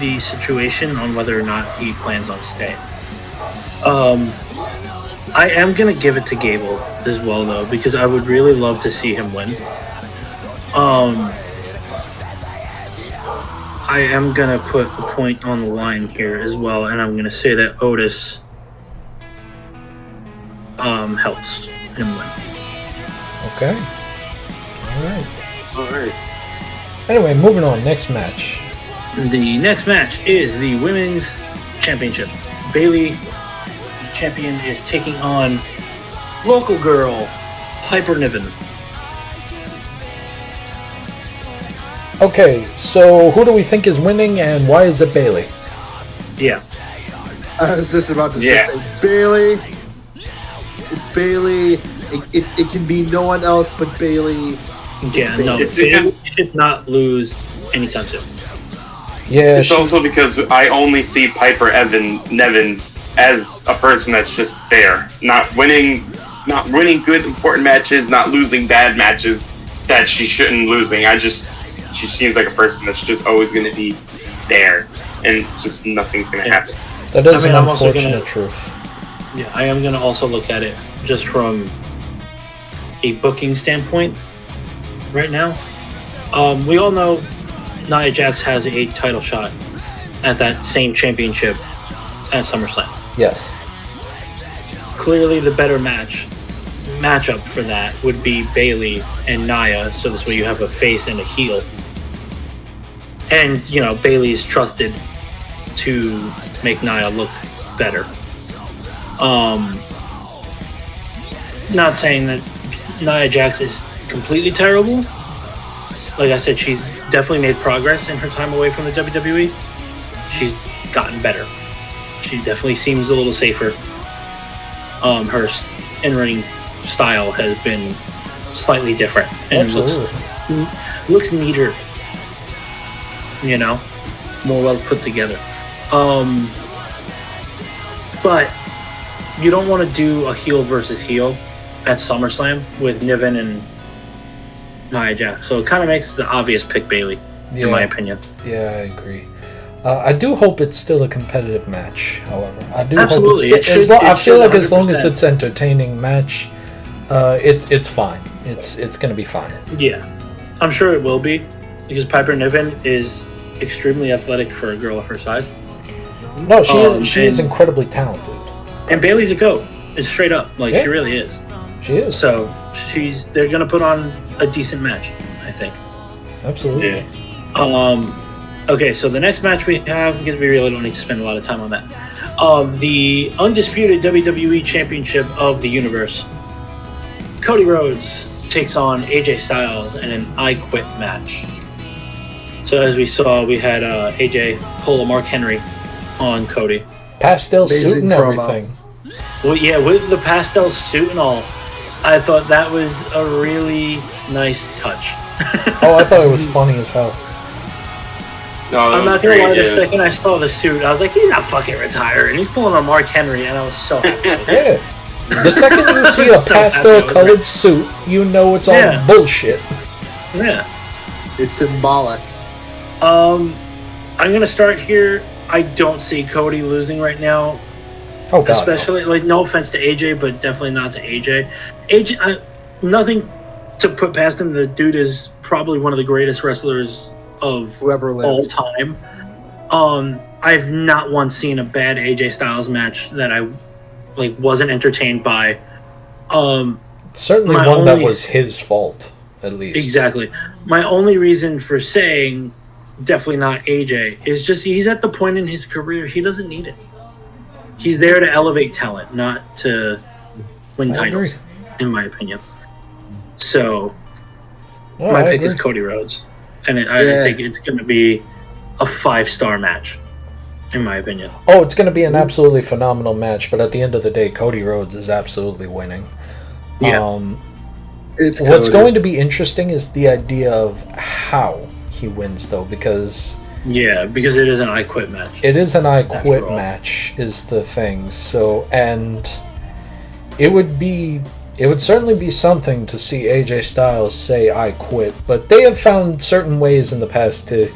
the situation on whether or not he plans on staying. I am going to give it to Gable as well, though, because I would really love to see him win. I am going to put a point on the line here as well, and I'm going to say that Otis helps him win. Okay. All right. Anyway, moving on. Next match. The next match is the Women's Championship. Bayley, champion, is taking on local girl Piper Niven. Okay, so who do we think is winning and why is it Bayley? Yeah. I was just about to say Bayley. It's Bayley. It can be no one else but Bayley. Yeah, no, Bayley should not lose anytime soon. Yeah, it's also because I only see Piper Nevins as a person that's just there, not winning good important matches, not losing bad matches that she shouldn't losing. She seems like a person that's just always going to be there, and just nothing's going to happen. That is an unfortunate truth. Yeah, I am going to also look at it just from a booking standpoint right now. We all know Nia Jax has a title shot at that same championship at SummerSlam. Yes. Clearly the better matchup for that would be Bayley and Nia, so this way you have a face and a heel. And, you know, Bayley's trusted to make Nia look better. Not saying that Nia Jax is completely terrible. Like I said, she's definitely made progress in her time away from the WWE. She's gotten better. She definitely seems a little safer. Her in-ring style has been slightly different and looks neater. You know, more well put together. But you don't want to do a heel versus heel at SummerSlam with Niven and Nia Jax. So it kind of makes the obvious pick Bayley, in my opinion. Yeah, I agree. I do hope it's still a competitive match, however. I do Absolutely. hope I feel like as long as it's entertaining match, it's fine. It's going to be fine. Yeah. I'm sure it will be, because Piper Niven is extremely athletic for a girl of her size. No, she is incredibly talented. And Bayley's a goat. It's straight up. Like, she really is. She is. So they're going to put on a decent match, I think. Absolutely. Yeah. Okay, so the next match we have, because we really don't need to spend a lot of time on that. The undisputed WWE Championship of the Universe. Cody Rhodes takes on AJ Styles in an I Quit match. So as we saw, we had AJ pull a Mark Henry on Cody. Pastel suit and everything. Well, yeah, with the pastel suit and all. I thought that was a really nice touch. Oh, I thought it was funny as hell. No, I'm not gonna lie, the second I saw the suit, I was like, he's not fucking retiring. He's pulling a Mark Henry, and I was so happy. Yeah. The second you see a So pastel-colored suit, you know it's all bullshit. Yeah. It's symbolic. I'm gonna start here. I don't see Cody losing right now. Oh, God, Especially, like, no offense to AJ, but definitely not to AJ. AJ, nothing to put past him. The dude is probably one of the greatest wrestlers of Whoever lived. all time. I've not once seen a bad AJ Styles match that I wasn't entertained by. Certainly one that was his fault, at least. Exactly. My only reason for saying definitely not AJ is just he's at the point in his career he doesn't need it. He's there to elevate talent, not to win titles, in my opinion. So, my pick is Cody Rhodes. And I think it's going to be a 5-star match, in my opinion. Oh, it's going to be an absolutely phenomenal match, but at the end of the day, Cody Rhodes is absolutely winning. Yeah. What's going to be interesting is the idea of how he wins, though, because... Yeah, because it is an I Quit match. It is an I Quit match, is the thing. So, and it would certainly be something to see AJ Styles say I quit, but they have found certain ways in the past to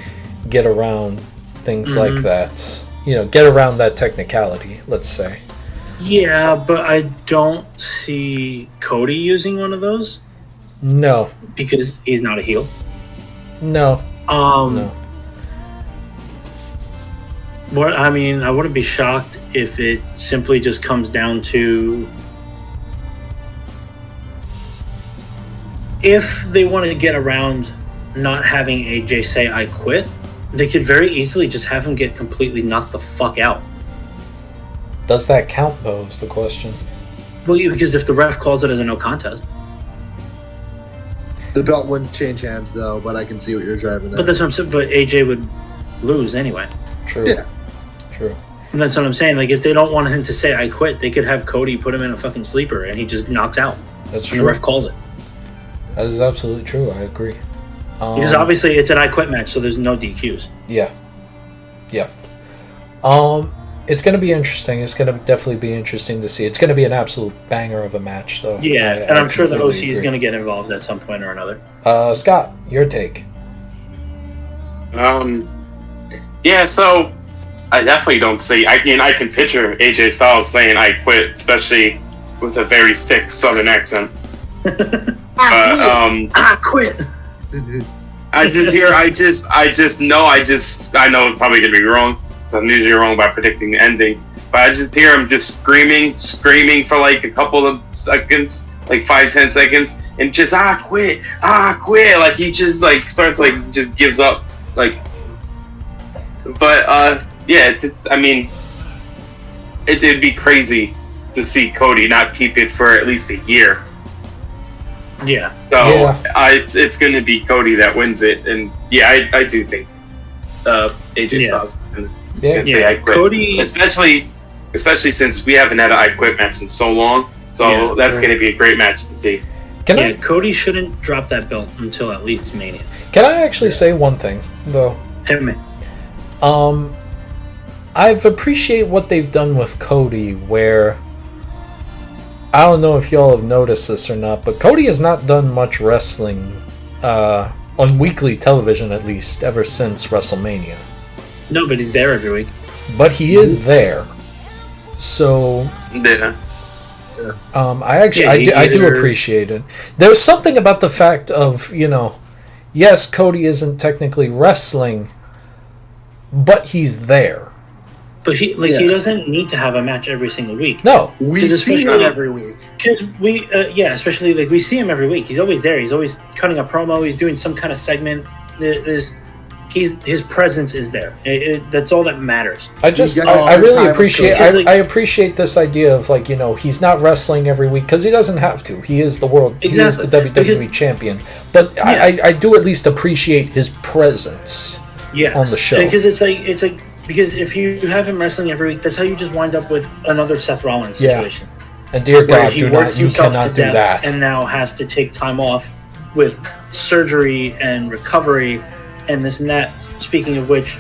get around things like that. Get around that technicality, let's say. Yeah, but I don't see Cody using one of those. No. Because he's not a heel. No. No. I mean, I wouldn't be shocked if it simply just comes down to if they want to get around not having AJ say I quit, they could very easily just have him get completely knocked the fuck out. Does that count, though, is the question. Well, yeah, because if the ref calls it as a no contest. The belt wouldn't change hands, though, but I can see what you're driving at. But that's what I'm saying. But AJ would lose anyway. True. Yeah. True. And that's what I'm saying. Like, if they don't want him to say I quit, they could have Cody put him in a fucking sleeper and he just knocks out. That's and true. the ref calls it. That is absolutely true. I agree. Because obviously it's an I quit match, so there's no DQs. Yeah. Yeah. It's going to be interesting. It's going to definitely be interesting to see. It's going to be an absolute banger of a match, though. Yeah, and I'm sure the OC is going to get involved at some point or another. Scott, your take. Yeah, so I definitely don't see. I can picture AJ Styles saying "I quit," especially with a very thick Southern accent. I quit. I know it's probably gonna be wrong. I'm usually wrong by predicting the ending, but I just hear him just screaming for like a couple of seconds, like 5-10 seconds, and just quit, like he just like starts like just gives up, like. But I mean, it'd be crazy to see Cody not keep it for at least a year. Yeah. So it's going to be Cody that wins it, and I do think AJ Styles is going to say I quit. Cody, especially since we haven't had an I quit match in so long, so that's going to be a great match to see. Cody shouldn't drop that belt until at least Mania. Can I actually say one thing though? Hit me. I've appreciate what they've done with Cody, where I don't know if y'all have noticed this or not, but Cody has not done much wrestling on weekly television, at least, ever since WrestleMania. No, but he's there every week. But he is there. So I do appreciate it. There's something about the fact of, yes, Cody isn't technically wrestling, but he's there. But he doesn't need to have a match every single week. No, we see him every week. Because especially like we see him every week. He's always there. He's always cutting a promo. He's doing some kind of segment. His presence is there. That's all that matters. I really appreciate. I appreciate this idea of he's not wrestling every week because he doesn't have to. He is the world. Exactly. He is the WWE champion. But I do at least appreciate his presence. On the show, because it's like because if you have him wrestling every week, that's how you just wind up with another Seth Rollins situation. And dear where God, he you works himself cannot to do death that. and now has to take time off with surgery and recovery and this and that. Speaking of which,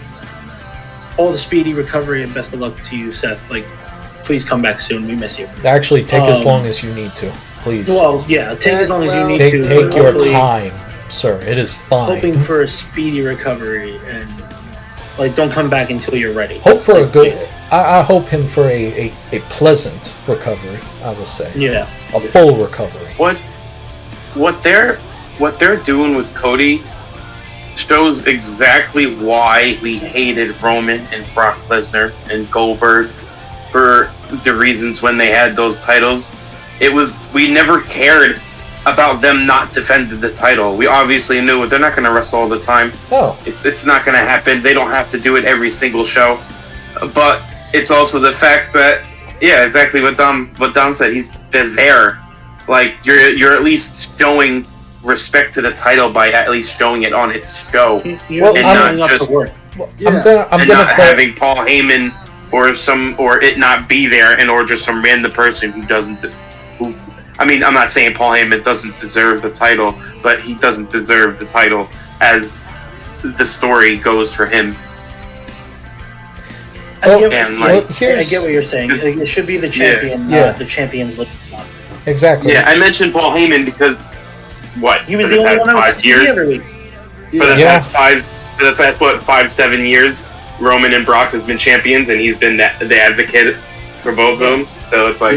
all the speedy recovery and best of luck to you, Seth. Like, please come back soon. We miss you. Actually, take as long as you need to, please. Well, yeah, take as long as you need take to. take your Hopefully- time, sir. It is fine. Hoping for a speedy recovery and like don't come back until you're ready. Hope for a Like, good. please. I hope him for a pleasant recovery. I will say. Yeah. A full recovery. What they're doing with Cody shows exactly why we hated Roman and Brock Lesnar and Goldberg for the reasons when they had those titles. We never cared about them not defending the title. We obviously knew they're not going to wrestle all the time. Oh. It's not going to happen. They don't have to do it every single show. But it's also the fact that, yeah, exactly what Dom said. They're there. Like you're at least showing respect to the title by at least showing it on its show, You're and showing not up just to work. I'm gonna not quote, having Paul Heyman or it not be there, and or just some random person who doesn't. I mean, I'm not saying Paul Heyman doesn't deserve the title, but he doesn't deserve the title as the story goes for him. I get what you're saying. Like, it should be the champion, not the champion's lip slot. Exactly. Yeah, I mentioned Paul Heyman because He was the only one on TV every week. For the past 5-7 years, Roman and Brock has been champions, and he's been the advocate for both of them. So it's like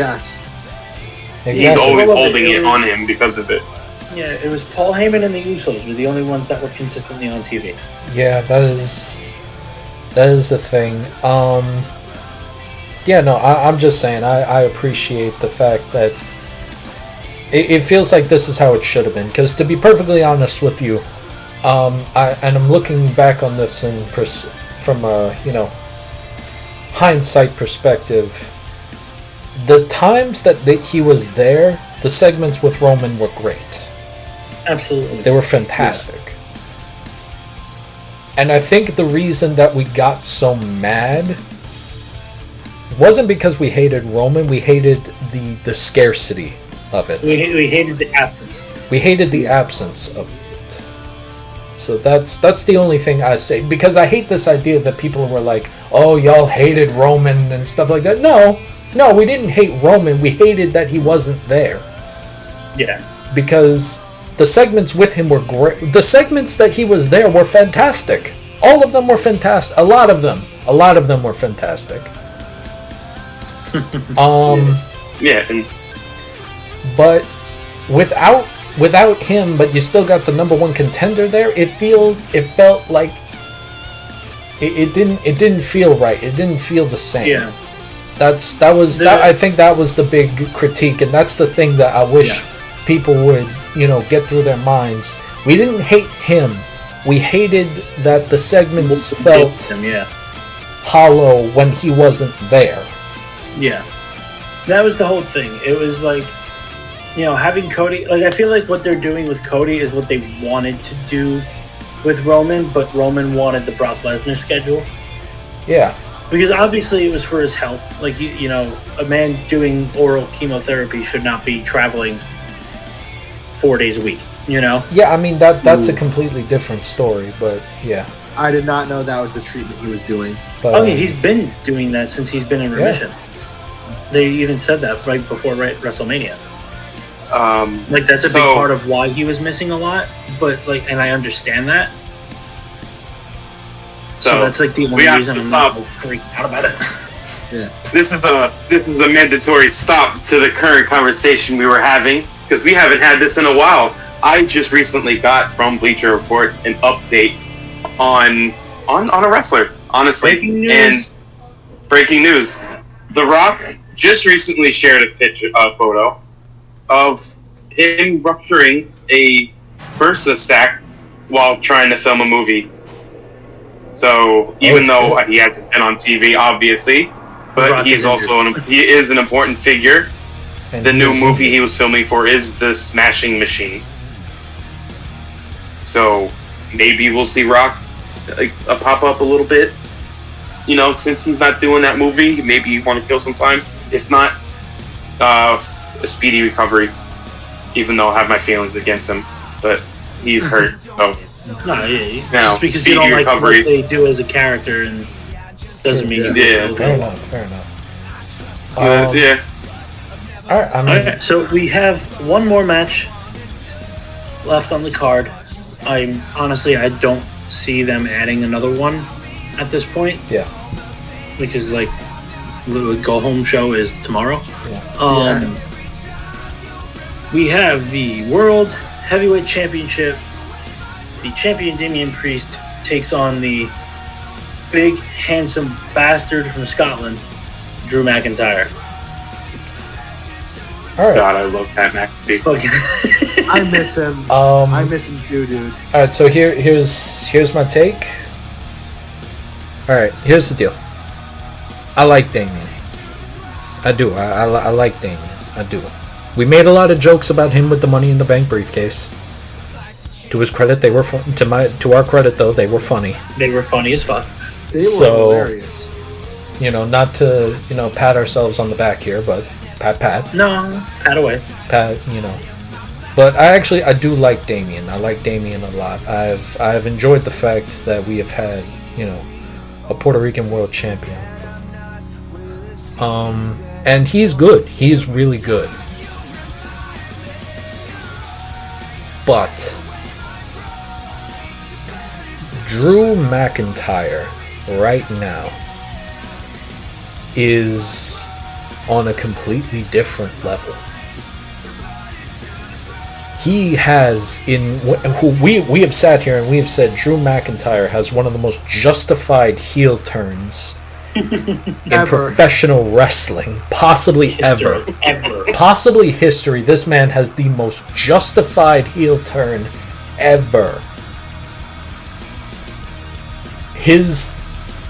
he's always holding it on him because of it. Yeah, it was Paul Heyman and the Usos were the only ones that were consistently on TV. Yeah, that is a thing. Yeah, no, I'm just saying. I appreciate the fact that it feels like this is how it should have been. Because to be perfectly honest with you, I'm looking back on this from a hindsight perspective. The times that he was there, the segments with Roman were great. Absolutely, they were fantastic. Yeah. And I think the reason that we got so mad wasn't because we hated Roman. We hated the scarcity of it. We hated the absence. We hated the absence of it. So that's the only thing I say. Because I hate this idea that people were like, oh, y'all hated Roman and stuff like that. No, we didn't hate Roman. We hated that he wasn't there. Yeah. Because the segments with him were great. The segments that he was there were fantastic. All of them were fantastic. A lot of them were fantastic. But without him, but you still got the number one contender there. It felt like it didn't feel right. It didn't feel the same. Yeah. I think that was the big critique, and that's the thing that I wish people would get through their minds. We didn't hate him. We hated that the segments felt hollow when he wasn't there. Yeah, that was the whole thing. It was like, having Cody. Like, I feel like what they're doing with Cody is what they wanted to do with Roman, but Roman wanted the Brock Lesnar schedule. Yeah. Because obviously it was for his health. Like, a man doing oral chemotherapy should not be traveling 4 days a week, Yeah, I mean, that's a completely different story, but yeah. I did not know that was the treatment he was doing. But, he's been doing that since he's been in remission. They even said that right before WrestleMania. That's a big part of why he was missing a lot, but and I understand that. So that's the only reason I'm not freaking out about it. Yeah. This is a mandatory stop to the current conversation we were having, because we haven't had this in a while. I just recently got from Bleacher Report an update on a wrestler, honestly. Breaking news. The Rock just recently shared a photo of him rupturing a Versa stack while trying to film a movie. So even though he hasn't been on TV, obviously, but he is an important figure. And the new movie he was filming for is The Smashing Machine. So maybe we'll see Rock pop up a little bit. Since he's not doing that movie, maybe you want to kill some time. If not, A speedy recovery, even though I have my feelings against him, but he's hurt. So No, yeah. No, Just because you don't like what they do as a character, and doesn't mean you Fair enough. yeah. All right, Alright, so we have one more match left on the card. I don't see them adding another one at this point. Yeah. Because the go home show is tomorrow. Yeah. We have the World Heavyweight Championship. The champion Damian Priest takes on the big, handsome bastard from Scotland, Drew McIntyre. All right. God, I love Pat McAfee. I miss him. I miss him too, dude. All right, so here's my take. All right, here's the deal. I like Damian. I do. I like Damian. I do. We made a lot of jokes about him with the Money in the Bank briefcase. To his credit, they were to our credit though, they were funny. They were funny as fuck. They were hilarious. Not to pat ourselves on the back here, but pat. No, pat away. Pat, But I do like Damian. I like Damian a lot. I've enjoyed the fact that we have had, a Puerto Rican world champion. And he's good. He's really good. But Drew McIntyre right now is on a completely different level. He has we have sat here and we have said Drew McIntyre has one of the most justified heel turns in professional wrestling, possibly ever. Possibly history. This man has the most justified heel turn ever. His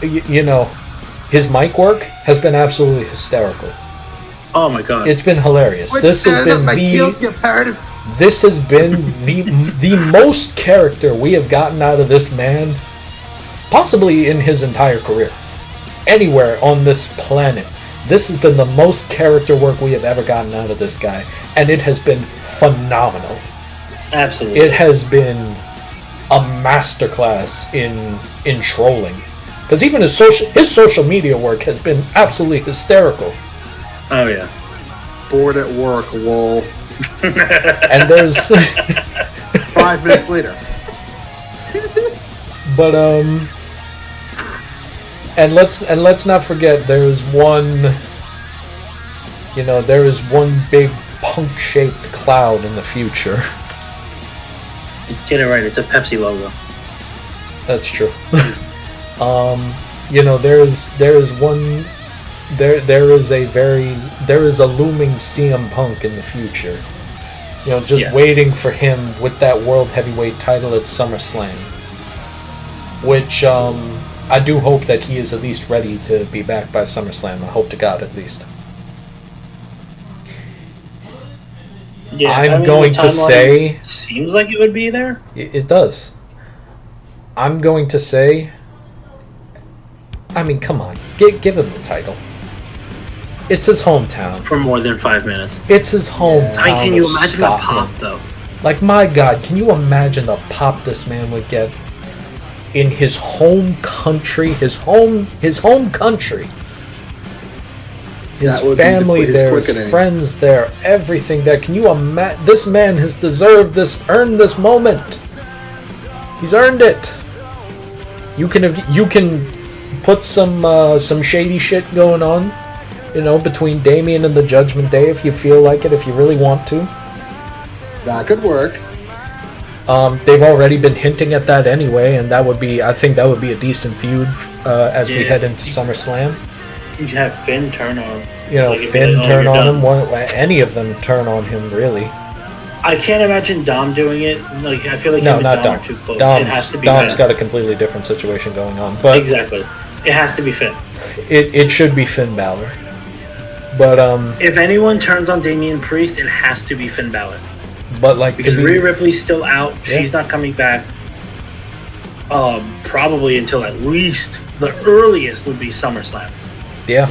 mic work has been absolutely hysterical. Oh my god. It's been hilarious. This has been the most character we have gotten out of this man, possibly in his entire career. Anywhere on this planet. This has been the most character work we have ever gotten out of this guy, and it has been phenomenal. Absolutely. It has been a masterclass in trolling. Because even his social media work has been absolutely hysterical. Oh yeah. Bored at work, lol. And there's 5 minutes later. But and let's not forget there is one big punk-shaped cloud in the future. Get it right, it's a Pepsi logo. That's true. There is a looming CM Punk in the future. Just waiting for him with that World Heavyweight title at SummerSlam. Which I do hope that he is at least ready to be back by SummerSlam. I hope to God at least. Yeah, I'm going to say... Seems like it would be there. It does. I'm going to say... come on. Give him the title. It's his hometown. For more than 5 minutes. It's his hometown. Can you imagine the pop, though? My God, can you imagine the pop this man would get in his home country? His home country. His family there, his friends there, everything there. Can you imagine? This man has earned this moment. He's earned it. You can put some shady shit going on, between Damian and the Judgment Day if you feel like it, if you really want to. That could work. They've already been hinting at that anyway, and I think that would be a decent feud as we head into SummerSlam. You can have Finn turn on. Finn turn on him. Any of them turn on him, really. I can't imagine Dom doing it. I feel like him and Dom are too close. It has to be Dom's Finn. got a completely different situation going on. But exactly. It has to be Finn. It should be Finn Balor. But if anyone turns on Damian Priest, it has to be Finn Balor. But because Rhea Ripley's still out, she's not coming back. Probably until at least the earliest would be SummerSlam. Yeah.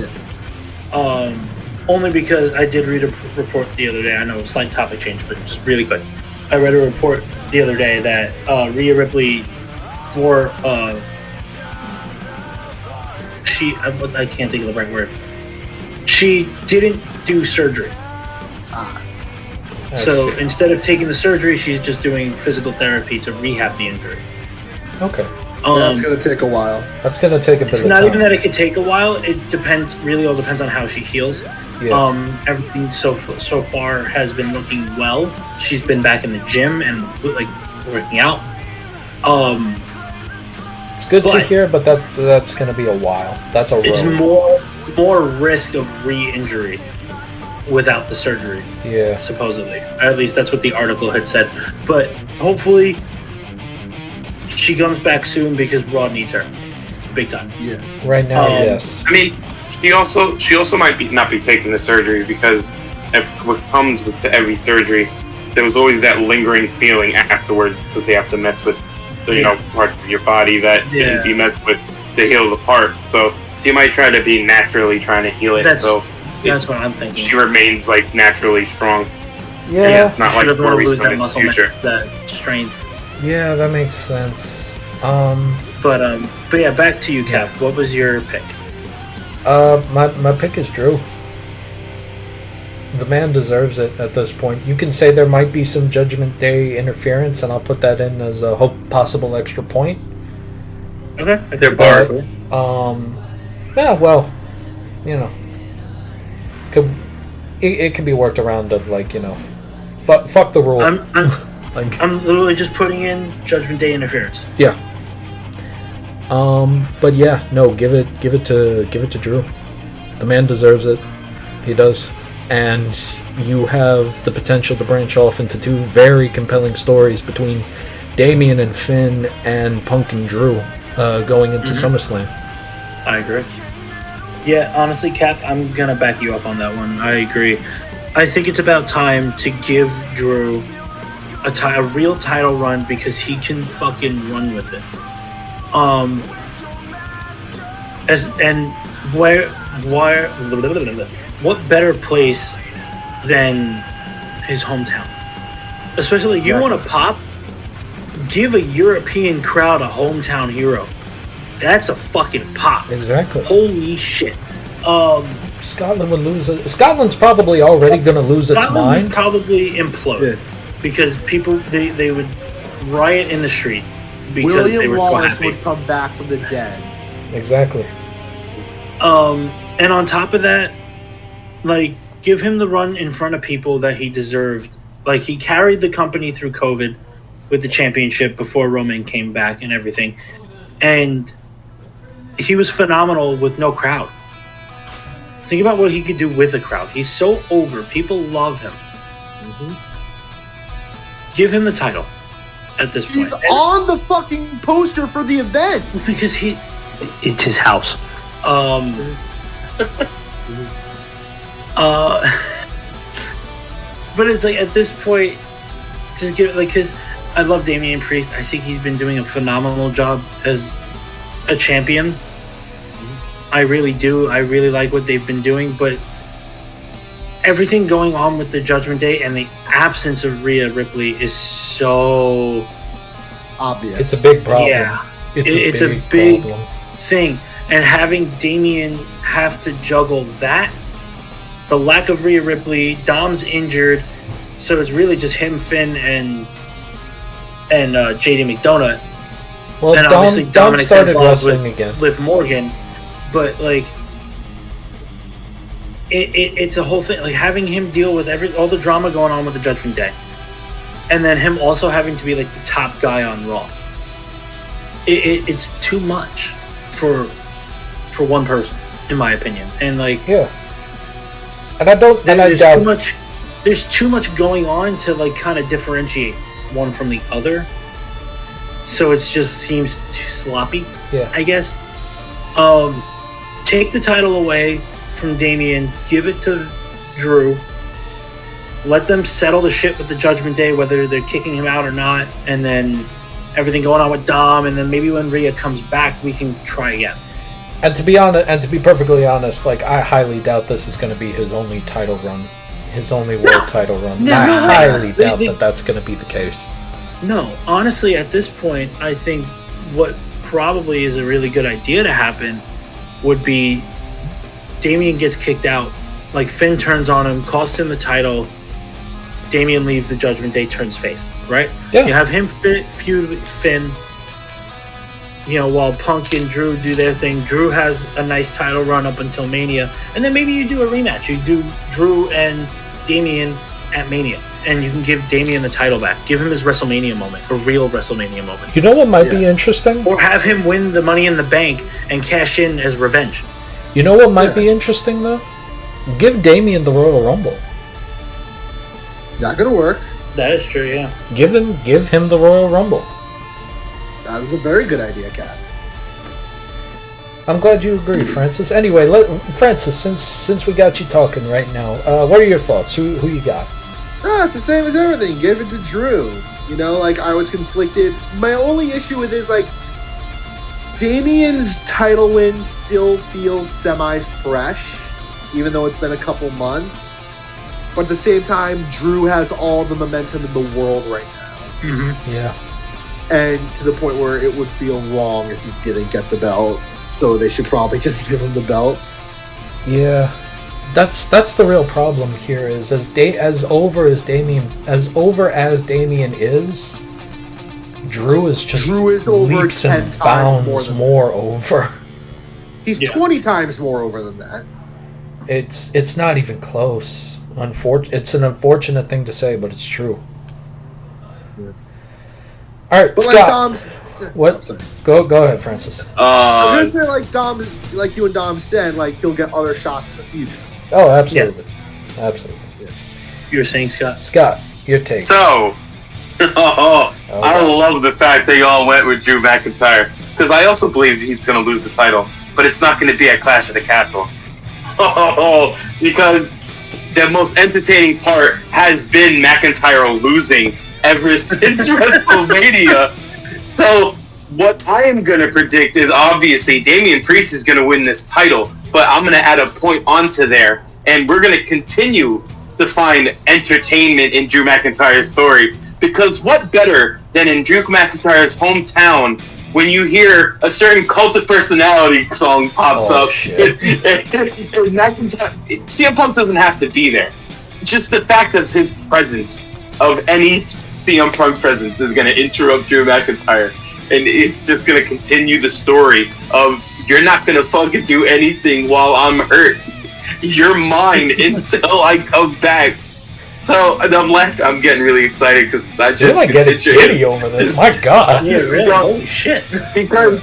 only because I did read a report the other day. I know, slight topic change, but just really quick. I read a report the other day that Rhea Ripley, I can't think of the right word. She didn't do surgery. So instead of taking the surgery, she's just doing physical therapy to rehab the injury. Okay. That's going to take a while. That's going to take a bit of time. It's not even that it could take a while. It depends. Really, all depends on how she heals. Yeah. Everything so far has been looking well. She's been back in the gym and like working out. It's good to hear, but that's going to be a while. That's a road. It's more risk of re-injury without the surgery. Yeah. Supposedly, at least that's what the article had said. But hopefully, she comes back soon because Raw needs her, big time. Yeah. Right now, yes. I mean, she also might not be taking the surgery because what comes with every surgery, there was always that lingering feeling afterwards because they have to mess with parts of your body that didn't be messed with to heal the part. So she might try to be naturally trying to heal it. That's what I'm thinking. She remains like naturally strong. Yeah. It's not she like doesn't where want we to lose spend that in the muscle, future. that strength. Yeah, that makes sense. But yeah, back to you, Cap. What was your pick? My pick is Drew. The man deserves it at this point. You can say there might be some Judgment Day interference, and I'll put that in as a possible extra point. Okay, They're But, barred. yeah, well, it could be worked around of fuck the rule. I'm literally just putting in Judgment Day interference. Yeah. But yeah, no, give it to Drew. The man deserves it. He does. And you have the potential to branch off into two very compelling stories between Damian and Finn and Punk and Drew going into SummerSlam. I agree. Yeah, honestly, Cap, I'm gonna back you up on that one. I agree. I think it's about time to give Drew a real title run because he can fucking run with it. What better place than his hometown? Especially, you want to pop? Give a European crowd a hometown hero. That's a fucking pop. Exactly. Holy shit. Scotland would lose it. Scotland's probably already going to lose its mind. Would probably implode because people they would riot in the street because they were Wallace so happy. would come back from the dead. Exactly. And on top of that, like, give him the run in front of people that he deserved. Like, he carried the company through COVID with the championship before Roman came back and everything, and he was phenomenal with no crowd. Think about what he could do with a crowd. He's so over. People love him. Give him the title at this point. He's on the fucking poster for the event. Because it's his house. But it's like, at this point, just give it, like, because I love Damian Priest. I think he's been doing a phenomenal job as a champion. I really do. I really like what they've been doing, but everything going on with the Judgment Day and the absence of Rhea Ripley is so obvious. It's a big problem. Yeah, it's a big problem. thing. And having Damian have to juggle that, the lack of Rhea Ripley, Dom's injured, so it's really just him, Finn, and JD McDonough. Well, and obviously Dom Dominic's started involved wrestling with again. Liv Morgan, but like it's a whole thing. Like, having him deal with all the drama going on with the Judgment Day, and then him also having to be like the top guy on Raw. It's too much for one person, in my opinion. And like, yeah, and I don't. And I there's doubt too much. There's too much going on to like kind of differentiate one from the other. So it just seems too sloppy. Yeah, I guess. Take the title away from Damian, give it to Drew. Let them settle the shit with the Judgment Day, whether they're kicking him out or not, and then everything going on with Dom, and then maybe when Rhea comes back, we can try again. And to be perfectly honest, like I highly doubt this is going to be his only title run, his only world title run. I highly doubt that that's going to be the case. No, honestly, at this point, I think what probably is a really good idea to happen would be Damian gets kicked out. Like Finn turns on him, costs him the title. Damian leaves the Judgment Day, turns face, right? Yeah. You have him feud with Finn. You know, while Punk and Drew do their thing, Drew has a nice title run up until Mania, and then maybe you do a rematch. You do Drew and Damian at Mania, and you can give Damian the title back. Give him his WrestleMania moment, a real WrestleMania moment. You know what might be interesting? Or have him win the Money in the Bank and cash in as revenge. You know what might be interesting, though? Give Damian the Royal Rumble. Not gonna work. That is true, yeah. Give him the Royal Rumble. That is a very good idea, Kat. I'm glad you agree, Francis. Anyway, Francis, since we got you talking right now, what are your thoughts? Who you got? No, it's the same as everything. Give it to Drew. You know, like, I was conflicted. My only issue with it is, like, Damian's title win still feels semi-fresh, even though it's been a couple months. But at the same time, Drew has all the momentum in the world right now. Mm-hmm. Yeah. And to the point where it would feel wrong if he didn't get the belt. So they should probably just give him the belt. Yeah. That's the real problem here is as over as Damian is, Drew is over leaps 10 and times bounds more over. He's 20 times more over than that. It's not even close. It's an unfortunate thing to say, but it's true. Yeah. All right, But Scott. What? Sorry. Go ahead, Francis. I was gonna say, like you and Dom said, like he'll get other shots in the future. Oh, absolutely, absolutely. Yeah. You were saying, Scott? Scott, your take. So, I love the fact they all went with Drew McIntyre because I also believe he's going to lose the title, but it's not going to be at Clash of the Castle. Because the most entertaining part has been McIntyre losing ever since WrestleMania. So, what I am going to predict is obviously Damian Priest is going to win this title, but I'm going to add a point onto there, and we're going to continue to find entertainment in Drew McIntyre's story. Because what better than in Drew McIntyre's hometown when you hear a certain Cult of Personality song pops up? Shit. And McIntyre, CM Punk doesn't have to be there. Just the fact of his presence, of any CM Punk presence, is going to interrupt Drew McIntyre. And it's just going to continue the story of, you're not going to fucking do anything while I'm hurt. You're mine until I come back. So I'm getting really excited because I just You're like getting giddy over this. My God. Yeah, really? Holy shit. Because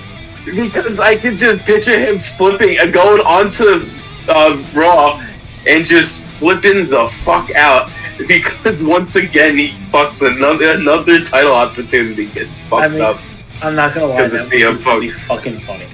I can just picture him flipping and going onto Raw and just flipping the fuck out. Because once again he fucks another title opportunity gets fucked up. I'm not gonna lie, that would be Punk. fucking funny.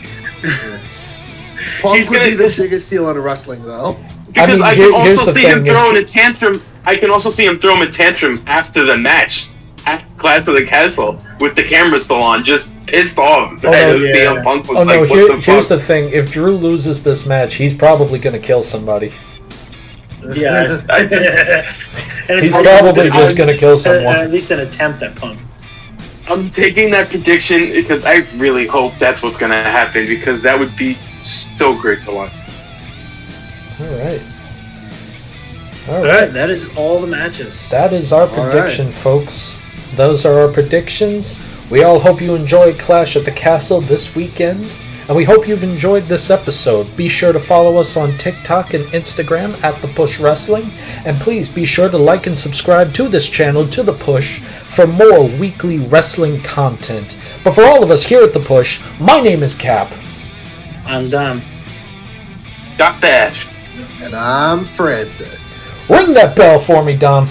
Punk would be the biggest heel in wrestling, though. Because I can also see him throwing a a tantrum. I can also see him throwing a tantrum after the match, at Clash of the Castle, with the camera still on, just pissed off. CM Punk was what the fuck? Here's the thing. If Drew loses this match, he's probably going to kill somebody. Yeah. He's probably just going to kill someone. At least an attempt at Punk. I'm taking that prediction because I really hope that's what's going to happen, because that would be so great to watch. All right. That is all the matches. That is our prediction, folks. Those are our predictions. We all hope you enjoyed Clash at the Castle this weekend, and we hope you've enjoyed this episode. Be sure to follow us on TikTok and Instagram at The Push Wrestling, and please be sure to like and subscribe to this channel, to The Push, for more weekly wrestling content. But for all of us here at The Push, my name is Cap. I'm Dom. Got that. And I'm Francis. Ring that bell for me, Dom.